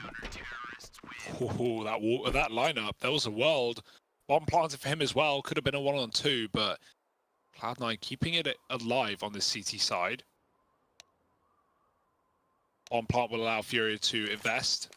C: Oh, that lineup, there was a world. Bomb planted for him as well. Could have been a 1-on-2, but Cloud9 keeping it alive on this CT side. Bomb plant will allow Furia to invest.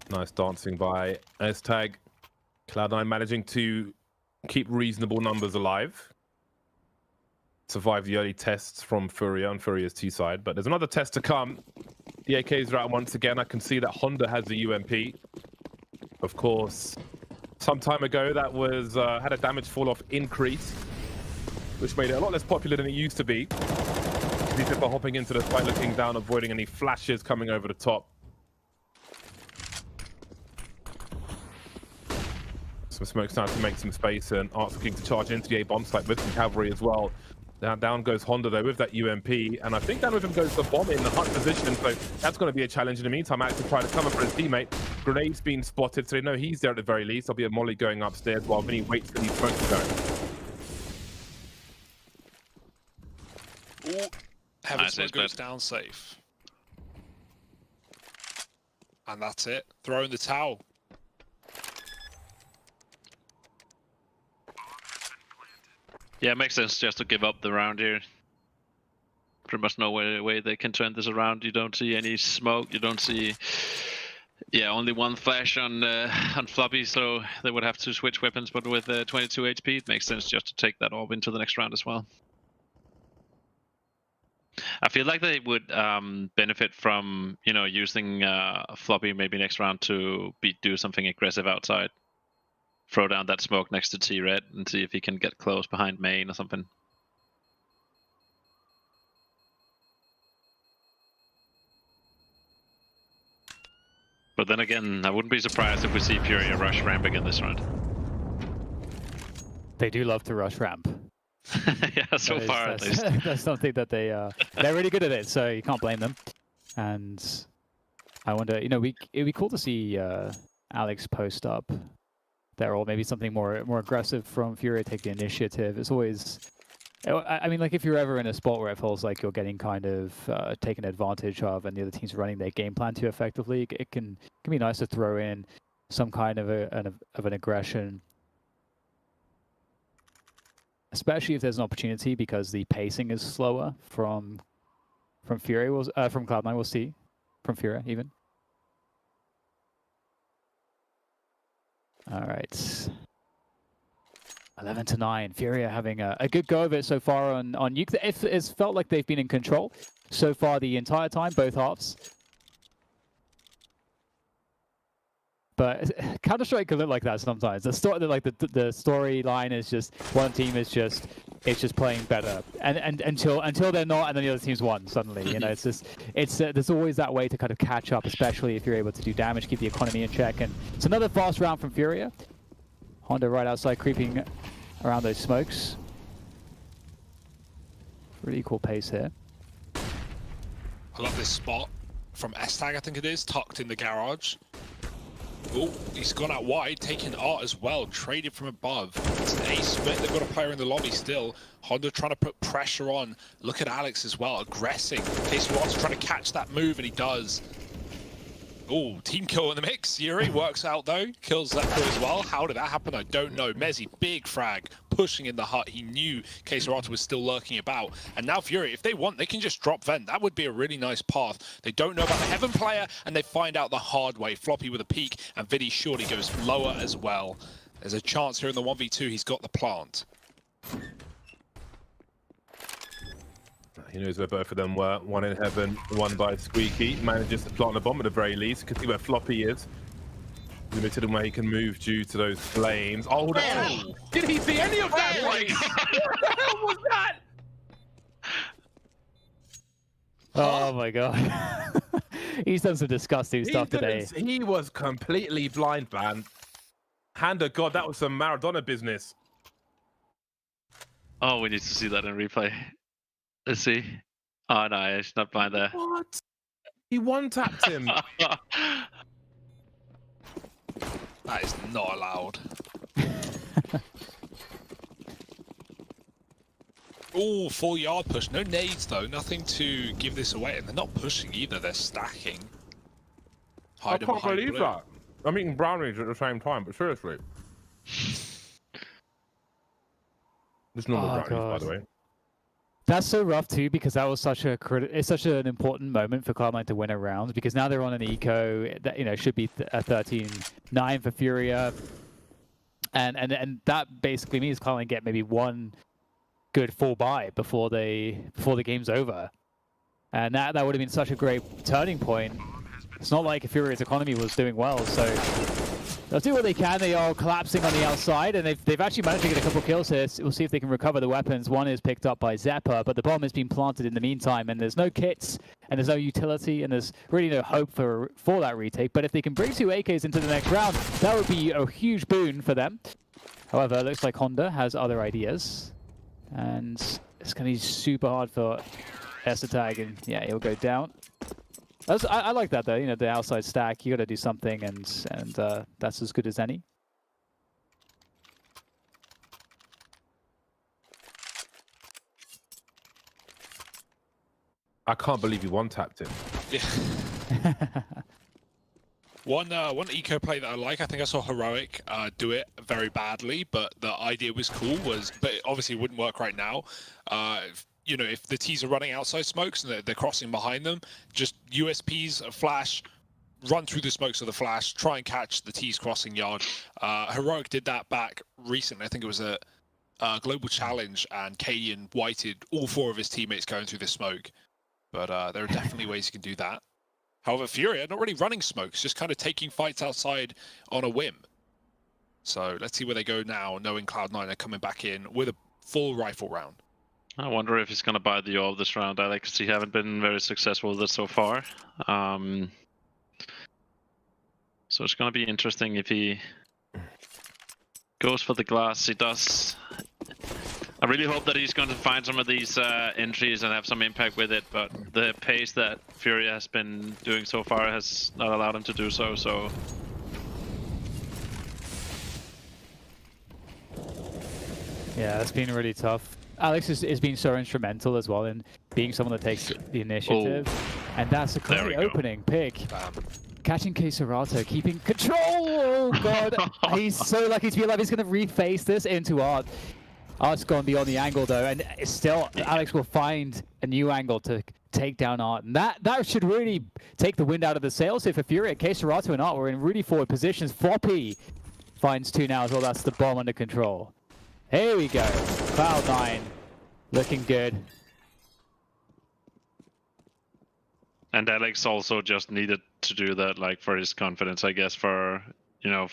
B: Nice dancing by S-Tag. Cloud9 managing to keep reasonable numbers alive. Survive the early tests from Furia on Furia's T-side, but there's another test to come. The AKs are out once again. I can see that Honda has the UMP. Of course, some time ago that was had a damage fall-off increase, which made it a lot less popular than it used to be. These people hopping into the fight, looking down, avoiding any flashes coming over the top. Some smokes now to make some space, and Art's looking to charge into the A-bomb site with some cavalry as well. Down goes Honda though with that UMP, and I think down with him goes the bomb in the hunt position, so that's going to be a challenge in the meantime. Max to try to cover for his teammate. Grenade's been spotted, so they know he's there at the very least. There'll be a molly going upstairs while Vinny waits for these smokes to go.
C: Ooh, Heaven Smoke goes down safe. And that's it. Throwing the towel.
A: Yeah, it makes sense just to give up the round here. Pretty much no way they can turn this around. You don't see any smoke. You don't see, yeah, only one flash on Floppy, so they would have to switch weapons. But with 22 HP, it makes sense just to take that orb into the next round as well. I feel like they would benefit from, you know, using Floppy maybe next round to do something aggressive outside. Throw down that smoke next to T-Red and see if he can get close behind main or something. But then again, I wouldn't be surprised if we see Furia rush ramp again this round.
D: They do love to rush ramp.
A: Yeah, so far at least.
D: That's something that they're really good at it, so you can't blame them. And I wonder, you know, it'd be cool to see Alex post up there, or maybe something more aggressive from Furia, take the initiative. It's always, I mean, like if you're ever in a spot where it feels like you're getting kind of taken advantage of, and the other team's running their game plan too effectively, it can be nice to throw in some kind of an aggression. especially if there's an opportunity, because the pacing is slower from Furia, from Cloud9, we'll see. From Furia, even. All right. 11-9. Furia having a good go of it so far on NUKE. It's felt like they've been in control so far the entire time, both halves. But Counter-Strike can look like that sometimes. The storyline is just one team is just playing better, and until they're not, and then the other team's won suddenly. You know, it's just there's always that way to kind of catch up, especially if you're able to do damage, keep the economy in check. And it's another fast round from Furia. Honda right outside, creeping around those smokes. Really cool pace here.
C: I love this spot from S-Tag, I think it is, tucked in the garage. Oh, he's gone out wide, taking art as well, traded from above. It's an ace split. They've got a player in the lobby still. Honda trying to put pressure on. Look at Alex as well, aggressing. CSGO trying to catch that move, and he does. Oh, team kill in the mix. Yuri works out though, kills zywoo as well. How did that happen? I don't know. Mezzy, big frag, pushing in the hut. He knew CeRq was still lurking about. And now Furia, if they want, they can just drop vent. That would be a really nice path. They don't know about the Heaven player, and they find out the hard way. Floppy with a peek, and Viddy surely goes lower as well. There's a chance here in the 1v2. He's got the plant.
B: He knows where both of them were. One in heaven, one by Squeaky. Manages to plant a bomb at the very least. You can see where Floppy is. Limited in where he can move due to those flames. Oh, no! Did he see any of that? What the hell was that?
D: Oh my god. He's done some disgusting stuff today.
B: He was completely blind, man. Hand of God, that was some Maradona business.
A: Oh, we need to see that in replay. Let's see. Oh no, he's not blind there.
B: What? He one-tapped him.
C: That is not allowed. Oh, 4-yard push. No nades though. Nothing to give this away. And they're not pushing either. They're stacking.
B: I can't believe that. I'm eating brownies at the same time, but seriously. Just normal brownies, by the way.
D: That's so rough too, because that was such it's such an important moment for Cloud9 to win a round, because now they're on an eco that, you know, should be a 13-9 for Furia, and that basically means Cloud9 get maybe one good full buy before the game's over, and that would have been such a great turning point. It's not like Furia's economy was doing well, so they'll do what they can. They are collapsing on the outside, and they've actually managed to get a couple kills here. We'll see if they can recover the weapons. One is picked up by Zeppa, but the bomb has been planted in the meantime, and there's no kits, and there's no utility, and there's really no hope for that retake. But if they can bring 2 AKs into the next round, that would be a huge boon for them. However, it looks like Honda has other ideas, and it's going to be super hard for S-Tag, and yeah, he'll go down. I like that though, you know, the outside stack, you got to do something, and that's as good as any.
B: I can't believe you one-tapped him.
C: Yeah. One eco play that I like, I think I saw Heroic do it very badly, but the idea was cool, but it obviously wouldn't work right now. You know, if the T's are running outside smokes and they're crossing behind them, just USPs, a flash, run through the smokes of the flash, try and catch the T's crossing yard. Heroic did that back recently. I think it was a global challenge, and Cadian whited all 4 of his teammates going through the smoke. But there are definitely ways you can do that. However, Furia not really running smokes, just kind of taking fights outside on a whim. So let's see where they go now, knowing Cloud9 are coming back in with a full rifle round.
A: I wonder if he's going to buy the orb this round, Alex, because he haven't been very successful with it so far. So it's going to be interesting if he goes for the glass. He does. I really hope that he's going to find some of these entries and have some impact with it, but the pace that Furia has been doing so far has not allowed him to do so.
D: Yeah, it's been really tough. Alex has been so instrumental as well in being someone that takes the initiative. Oh. And that's a great opening pick. Catching CeRq, keeping control! Oh god, he's so lucky to be alive. He's going to reface this into art. Art's gone beyond the angle though, and it's still Alex will find a new angle to take down Art, and that should really take the wind out of the sails here for Furia. CeRq and Art were in really forward positions. Floppy finds 2 now as well. That's the bomb under control. Here we go. Cloud9 looking good.
A: And Alex also just needed to do that, like, for his confidence, I guess, for, you know,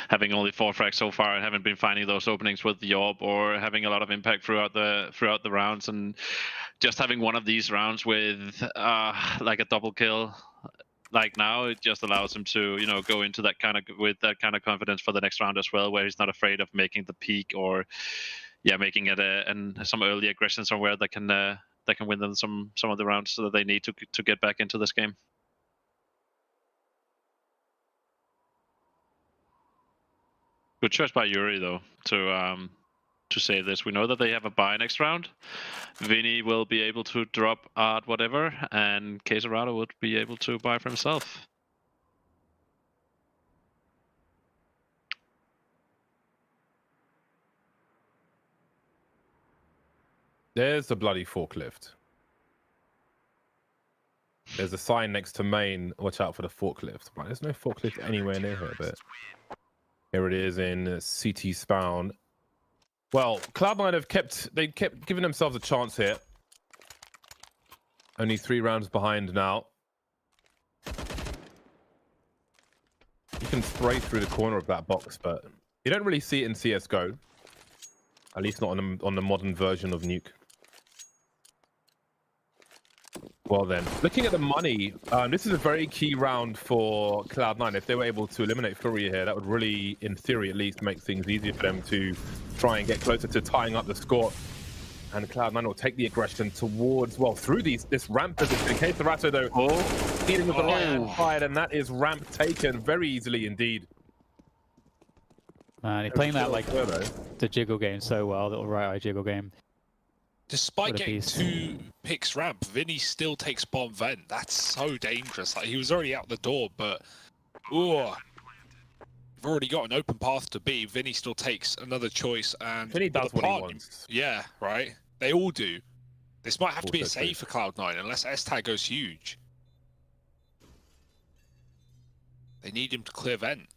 A: having only 4 frags so far and haven't been finding those openings with the orb or having a lot of impact throughout the rounds, and just having one of these rounds with like a double kill like now, it just allows him to, you know, go into that with that kind of confidence for the next round as well, where he's not afraid of making the peak or making it and some early aggression somewhere that can win them some of the rounds that they need to get back into this game. Good choice by Yuri though to save this. We know that they have a buy next round. Vinny will be able to drop Art whatever, and CeRq would be able to buy for himself.
B: There's the bloody forklift. There's a sign next to main, watch out for the forklift. But there's no forklift anywhere near here, but here it is in CT spawn. Well, Cloud9 have kept giving themselves a chance here. Only 3 rounds behind now. You can spray through the corner of that box, but you don't really see it in CSGO. At least not on the modern version of NUKE. Well then, looking at the money, this is a very key round for Cloud9. If they were able to eliminate FURIA here, that would really, in theory at least, make things easier for them to try and get closer to tying up the score. And Cloud9 will take the aggression towards, well, through this ramp position. CeRq though, leading with the right side, and that is ramp taken very easily indeed.
D: Man, he's playing that like the jiggle game so well, little right eye jiggle game.
C: Despite getting 2 picks ramp, Vinny still takes bomb vent. That's so dangerous. Like, he was already out the door, but we've already got an open path to B. Vinny still takes another choice, and
B: Vinny does what he wants.
C: Yeah, right. They all do. This might have to be a save for Cloud9 unless S-Tag goes huge. They need him to clear vent.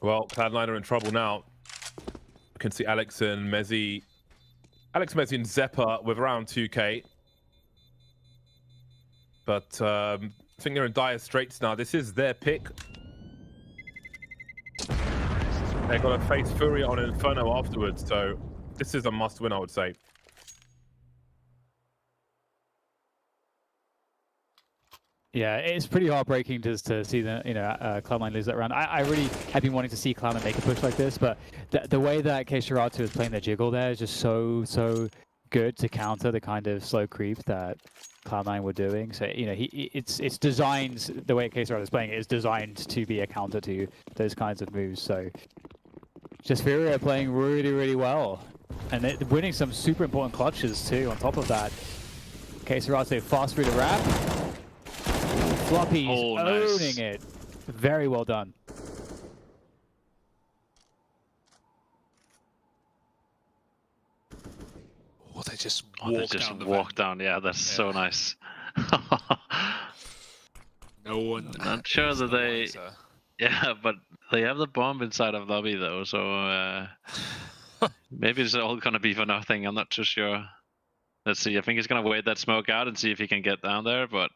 B: Well, Cloud9 are in trouble now. You can see Alex, Mezzi, and Zeppa with around 2k. But I think they're in dire straits now. This is their pick. They've got to face Furia on Inferno afterwards, so this is a must-win, I would say.
D: Yeah, it's pretty heartbreaking to see the Cloud9 lose that round. I really have been wanting to see Cloud9 make a push like this, but the way that CeRq is playing their jiggle there is just so good to counter the kind of slow creep that Cloud9 were doing. So it's designed, the way CeRq is playing it is designed to be a counter to those kinds of moves. So just Furia playing really well, and winning some super important clutches too. On top of that, CeRq fast through the ramp. Floppy's owning it. Very well done.
C: Oh, they just
A: walk down. Yeah, that's so nice.
C: No one.
A: I'm not sure that they. Yeah, but they have the bomb inside of lobby though, so maybe it's all gonna be for nothing. I'm not too sure. Let's see. I think he's gonna wait that smoke out and see if he can get down there, but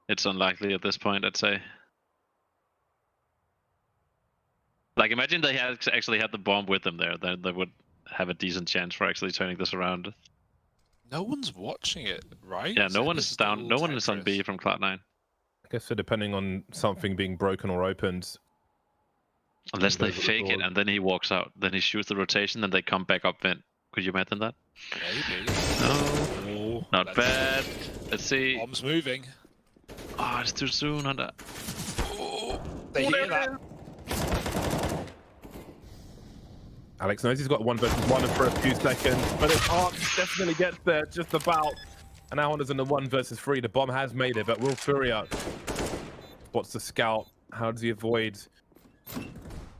A: it's unlikely at this point, I'd say. Like, imagine they had actually had the bomb with them there, then they would have a decent chance for actually turning this around.
C: No one's watching it, right?
A: Yeah, no one is down. No one is on B from Cloud9.
B: I guess so, depending on something being broken or opened.
A: Unless they fake it and then he walks out, then he shoots the rotation and they come back up vent. Could you imagine that?
C: Maybe.
A: No, not bad. Let's see.
C: Bomb's moving.
A: Oh, it's too soon on that.
C: Oh, they hear that.
B: Alex knows he's got 1 versus 1 for a few seconds, but his arc definitely gets there just about. And now Honda's in the 1 versus 3. The bomb has made it, but will Furia spots the scout? How does he avoid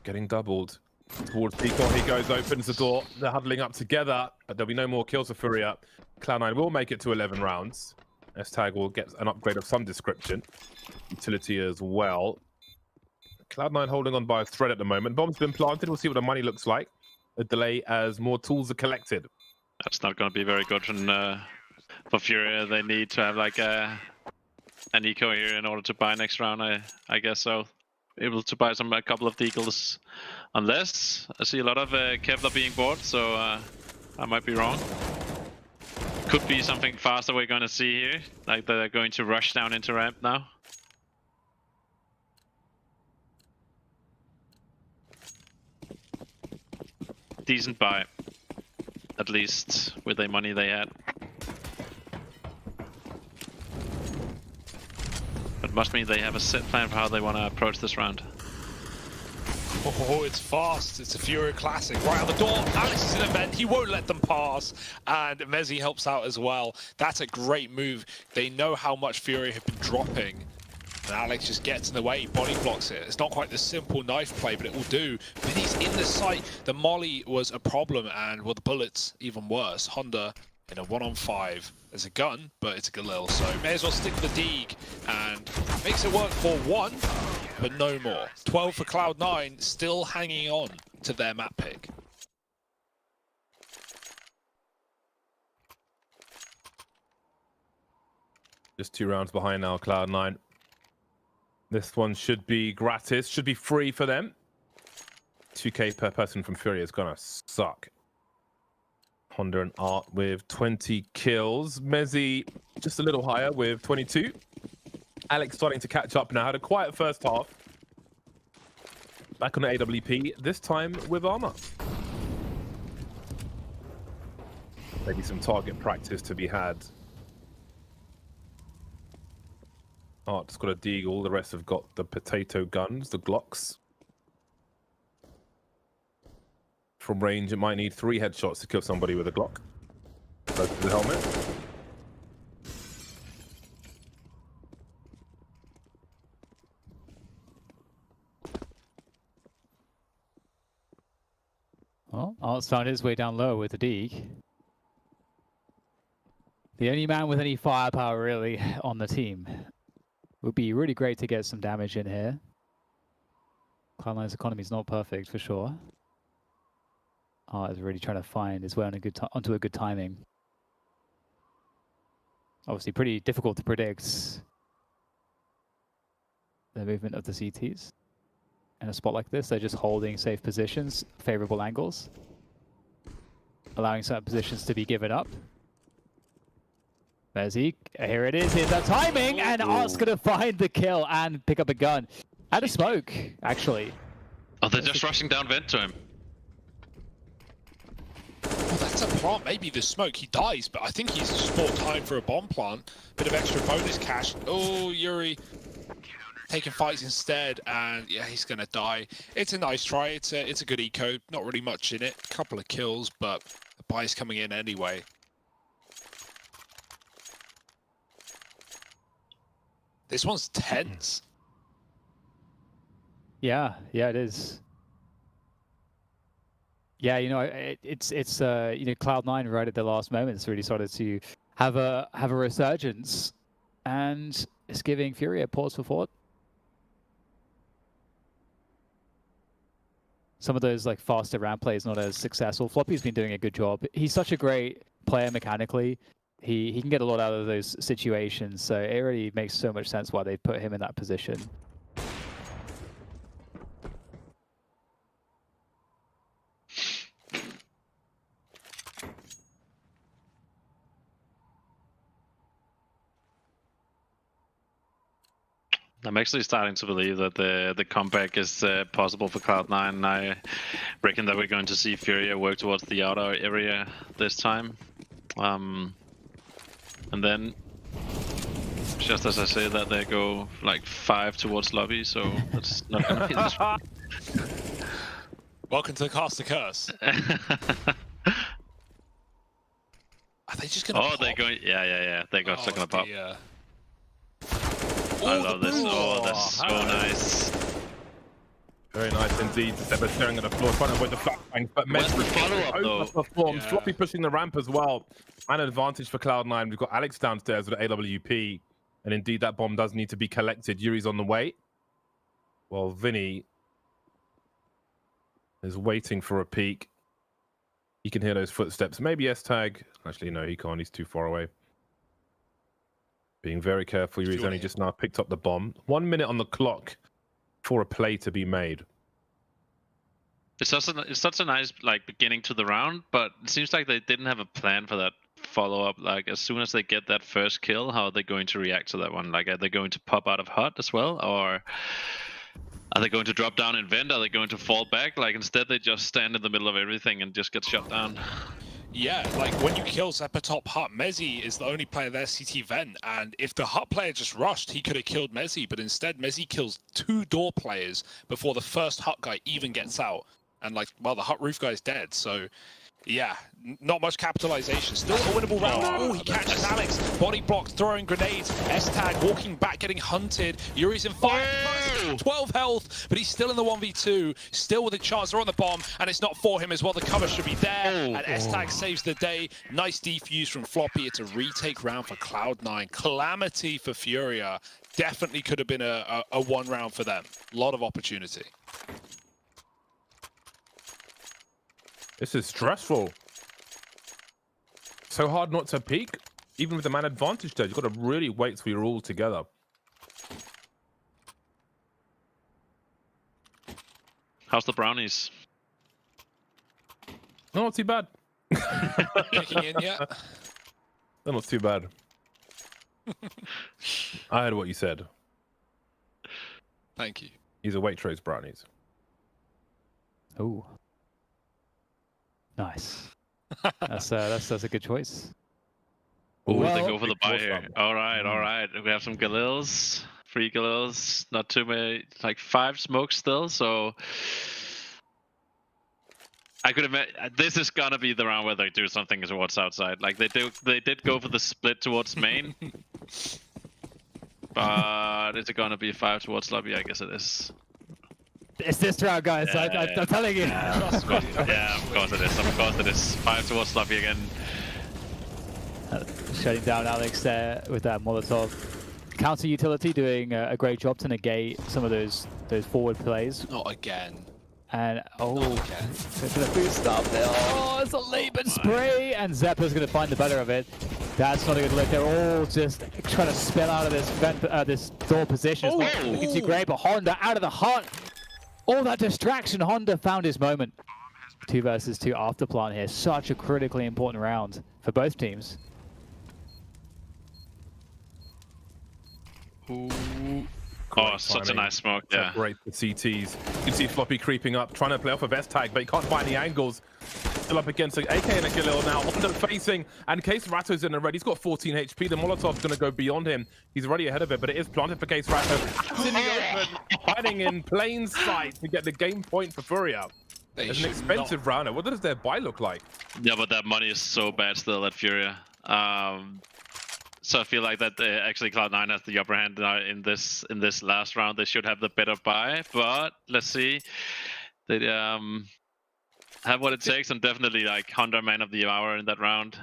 B: getting doubled? Towards Deacon, he goes, opens the door. They're huddling up together, but there'll be no more kills for Furia. Cloud9 will make it to 11 rounds. S-Tag will get an upgrade of some description. Utility as well. Cloud9 holding on by a thread at the moment. Bomb's been planted. We'll see what the money looks like. A delay as more tools are collected.
A: That's not going to be very good for Furia. They need to have like a niko here in order to buy next round. I guess so. Able to buy a couple of deagles, unless I see a lot of Kevlar being bought. So I might be wrong. Could be something faster we're going to see here. Like they're going to rush down into ramp now. Decent buy, at least with the money they had. But must mean they have a set plan for how they want to approach this round.
C: Oh, it's fast. It's a Furia classic. Right out the door. Alex is in a vent. He won't let them pass. And Mezi helps out as well. That's a great move. They know how much Furia have been dropping. And Alex just gets in the way, body blocks it. It's not quite the simple knife play, but it will do. But he's in the sight. The molly was a problem, and well, the bullets even worse. Honda in a 1-on-5. There's a gun, but it's a Galil, so may as well stick with the Deeg, and makes it work for 1, but no more. 12 for Cloud9, still hanging on to their map pick.
B: Just 2 rounds behind now, Cloud9. This one should be gratis, should be free for them. 2k per person from Furia is gonna suck. Honda and Art with 20 kills. Mezi just a little higher with 22. Alex starting to catch up now. Had a quiet first half. Back on the AWP, this time with armor. Maybe some target practice to be had. Art's got a deagle. The rest have got the potato guns, the Glocks. From range, it might need 3 headshots to kill somebody with a Glock. Close to the helmet.
D: Well, Art's found his way down low with the Deeg. The only man with any firepower really on the team. Would be really great to get some damage in here. Cloud9's economy is not perfect for sure. Art is really trying to find his way on onto a good timing. Obviously pretty difficult to predict the movement of the CTs. In a spot like this, they're just holding safe positions, favorable angles, allowing certain positions to be given up. Mezi, here it is, here's that timing, and Art's gonna find the kill and pick up a gun. And a smoke, actually.
A: Oh, they're just rushing down vent to him.
C: Oh, that's a plant, maybe the smoke. He dies, but I think he's just bought time for a bomb plant. Bit of extra bonus cash. Oh, Yuri taking fights instead, and yeah, he's gonna die. It's a nice try. It's a good eco. Not really much in it. A couple of kills, but the buy's coming in anyway. This one's tense.
D: Yeah, it is. Yeah, you know, it's you know, Cloud9 right at the last moments really started to have a resurgence, and it's giving Furia pause for thought. Some of those like faster ramp plays not as successful. Floppy's been doing a good job. He's such a great player mechanically. He can get a lot out of those situations, so it really makes so much sense why they put him in that position.
A: I'm actually starting to believe that the comeback is possible for Cloud9. I reckon that we're going to see Furia work towards the outer area this time. And then, just as I say that, they go like 5 towards lobby, so that's not going to be this.
C: Welcome to the Cast the Curse. Are they just gonna
A: Oh,
C: pop?
A: they're going. Yeah. They got stuck in the pop.
C: dear.
A: I love this. Oh, that's so
B: hello.
A: nice.
B: Very nice indeed. Zebra staring at the floor, trying to avoid the flashbang. But
A: Where's the
B: Messi
A: follow-up, though?
B: overperformed.
C: Yeah.
B: Floppy pushing the ramp as well. An advantage for Cloud9. We've got Alex downstairs with AWP. And indeed, that bomb does need to be collected. Yuri's on the way. Well, Vinny is waiting for a peek. He can hear those footsteps. Maybe S-tag. Actually, no, he can't. He's too far away. Being very careful. Yuri's only just now picked up the bomb. 1 minute on the clock for a play to be made.
A: It's such a nice like beginning to the round, but it seems like they didn't have a plan for that follow-up. Like as soon as they get that first kill, how are they going to react to that one? Like are they going to pop out of hut as well, or are they going to drop down in vent? Are they going to fall back? Like instead they just stand in the middle of everything and just get shut down.
C: Yeah, like when you kill Zeppa top hut, Mezzi is the only player there CT vent, and if the hut player just rushed, he could have killed Mezzi, but instead Mezzi kills 2 door players before the first hut guy even gets out. And like, well, the hut roof guy's dead, so yeah, not much capitalization. Still a winnable round. Oh, he catches Alex. Body blocked, throwing grenades. S-tag walking back, getting hunted. Yuri's in fire. 12 health, but he's still in the 1v2. Still with a chance. They're on the bomb, and it's not for him as well. The cover should be there. And S-tag saves the day. Nice defuse from Floppy. It's a retake round for Cloud9. Calamity for Furia. Definitely could have been a 1 round for them. A lot of opportunity.
B: This is stressful. So hard not to peek. Even with the man advantage there, you've got to really wait till you're all together.
A: How's the brownies?
B: Not too bad.
C: Kicking in yet?
B: Not too bad. I heard what you said.
C: Thank you.
B: He's a Waitrose brownies.
D: Oh. Nice. That's a good choice.
A: Ooh,
B: Well,
A: they go for the buy
B: big
A: here.
B: force
A: All right. We have some Galils, 3 Galils, not too many, like 5 smokes still. So I could imagine this is gonna be the round where they do something towards outside. Like they did go for the split towards main, but is it gonna be 5 towards lobby? I guess it is.
D: It's this round, guys. I'm telling you.
C: Trust me.
A: Yeah, of course it is. Of course it is. 5 towards lobby again.
D: Shutting down Alex there with that Molotov. Counter utility doing a great job to negate some of those forward plays.
C: Not again.
D: And
C: Not again.
D: they're gonna boost up there. Oh, it's a Laban spray, and Zeppa's gonna find the better of it. That's not a good look. They're all just trying to spill out of this this door position. It's not looking too great, but Honda out of the hut. All that distraction, Honda found his moment. 2 versus 2 after plant here. Such a critically important round for both teams.
A: Oh, such a nice smoke. Yeah.
B: Great for CTs. You can see Floppy creeping up, trying to play off of S-tag, but he can't find the angles. Still up against AK and a Galil now. Honda facing, and CeRq's in the red. He's got 14 HP. The Molotov's going to go beyond him. He's already ahead of it, but it is planted for CeRq. It's in the open, hiding in plain sight to get the game point for Furia. It's an expensive rounder. What does their buy look like?
A: Yeah, but that money is so bad still at Furia. So I feel like that actually Cloud9 has the upper hand now in this last round. They should have the better buy, but let's see. They have what it takes, and definitely like 100 man of the hour in that round.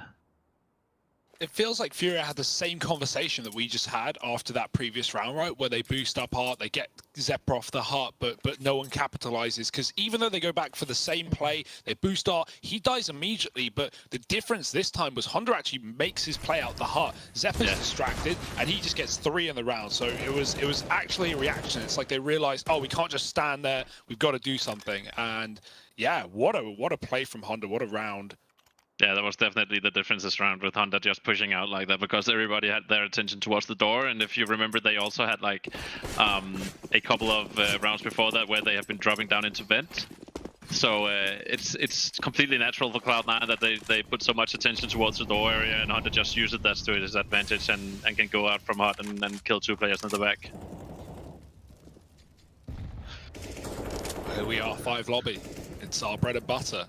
C: It feels like Furia had the same conversation that we just had after that previous round, right? Where they boost up hard, they get Zeppa off the hut, but no one capitalizes. Because even though they go back for the same play, they boost art, he dies immediately. But the difference this time was Honda actually makes his play out the hut. Zeppa's distracted, and he just gets 3 in the round. So it was actually a reaction. It's like they realized, oh, we can't just stand there. We've got to do something. And yeah, what a play from Honda. What a round.
A: Yeah, that was definitely the difference this round with Honda just pushing out like that, because everybody had their attention towards the door. And if you remember, they also had like a couple of rounds before that where they have been dropping down into vent. So it's completely natural for Cloud9 that they put so much attention towards the door area, and Honda just uses that to his advantage and can go out from hut and kill 2 players in the back.
C: Here we are, 5 lobby. It's our bread and butter.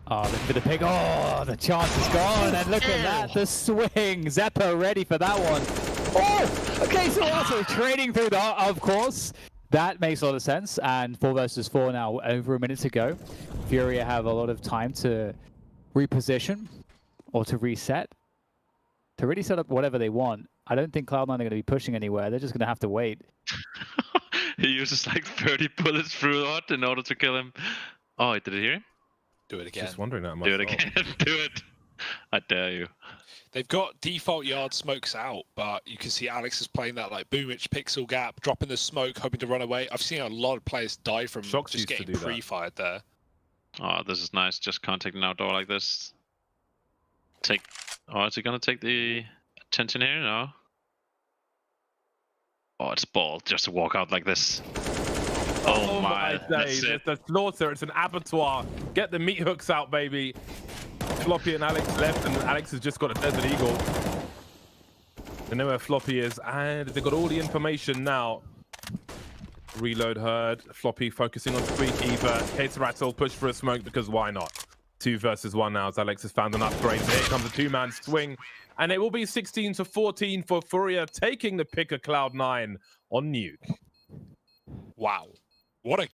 D: Oh, for the pick. Oh, the chance is gone. And look at that, the swing. Zeppo ready for that one. Oh, okay, so also trading through the, of course. That makes a lot of sense. And 4 versus 4 now, over a minute to go. Furia have a lot of time to reposition or to reset, to really set up whatever they want. I don't think Cloud9 are going to be pushing anywhere. They're just going to have to wait.
A: He uses like 30 bullets through the hut in order to kill him. Oh, did it hear him?
C: Do it again.
B: Just wondering that
A: Do
B: myself.
A: it again. Do it. I dare you.
C: They've got default yard smokes out, but you can see Alex is playing that like boomich pixel gap, dropping the smoke, hoping to run away. I've seen a lot of players die from
B: Shox
C: just
B: used to
C: getting
B: do that.
C: pre-fired there.
A: Oh, this is nice. Just contacting outdoor like this. Take. Oh, is he gonna take the attention here? No. Oh, it's ball just to walk out like this. Oh my
B: days!
A: That's it.
B: It's a slaughter. It's an abattoir. Get the meat hooks out, baby. Floppy and Alex left, and Alex has just got a Desert Eagle. They know where Floppy is, and they've got all the information now. Reload heard. Floppy focusing on Squeakeeper. Caterattle push for a smoke because why not? 2 versus 1 now as Alex has found an upgrade. There comes a 2-man swing, and it will be 16-14 for Furia, taking the pick of Cloud9 on NUKE.
C: Wow. What a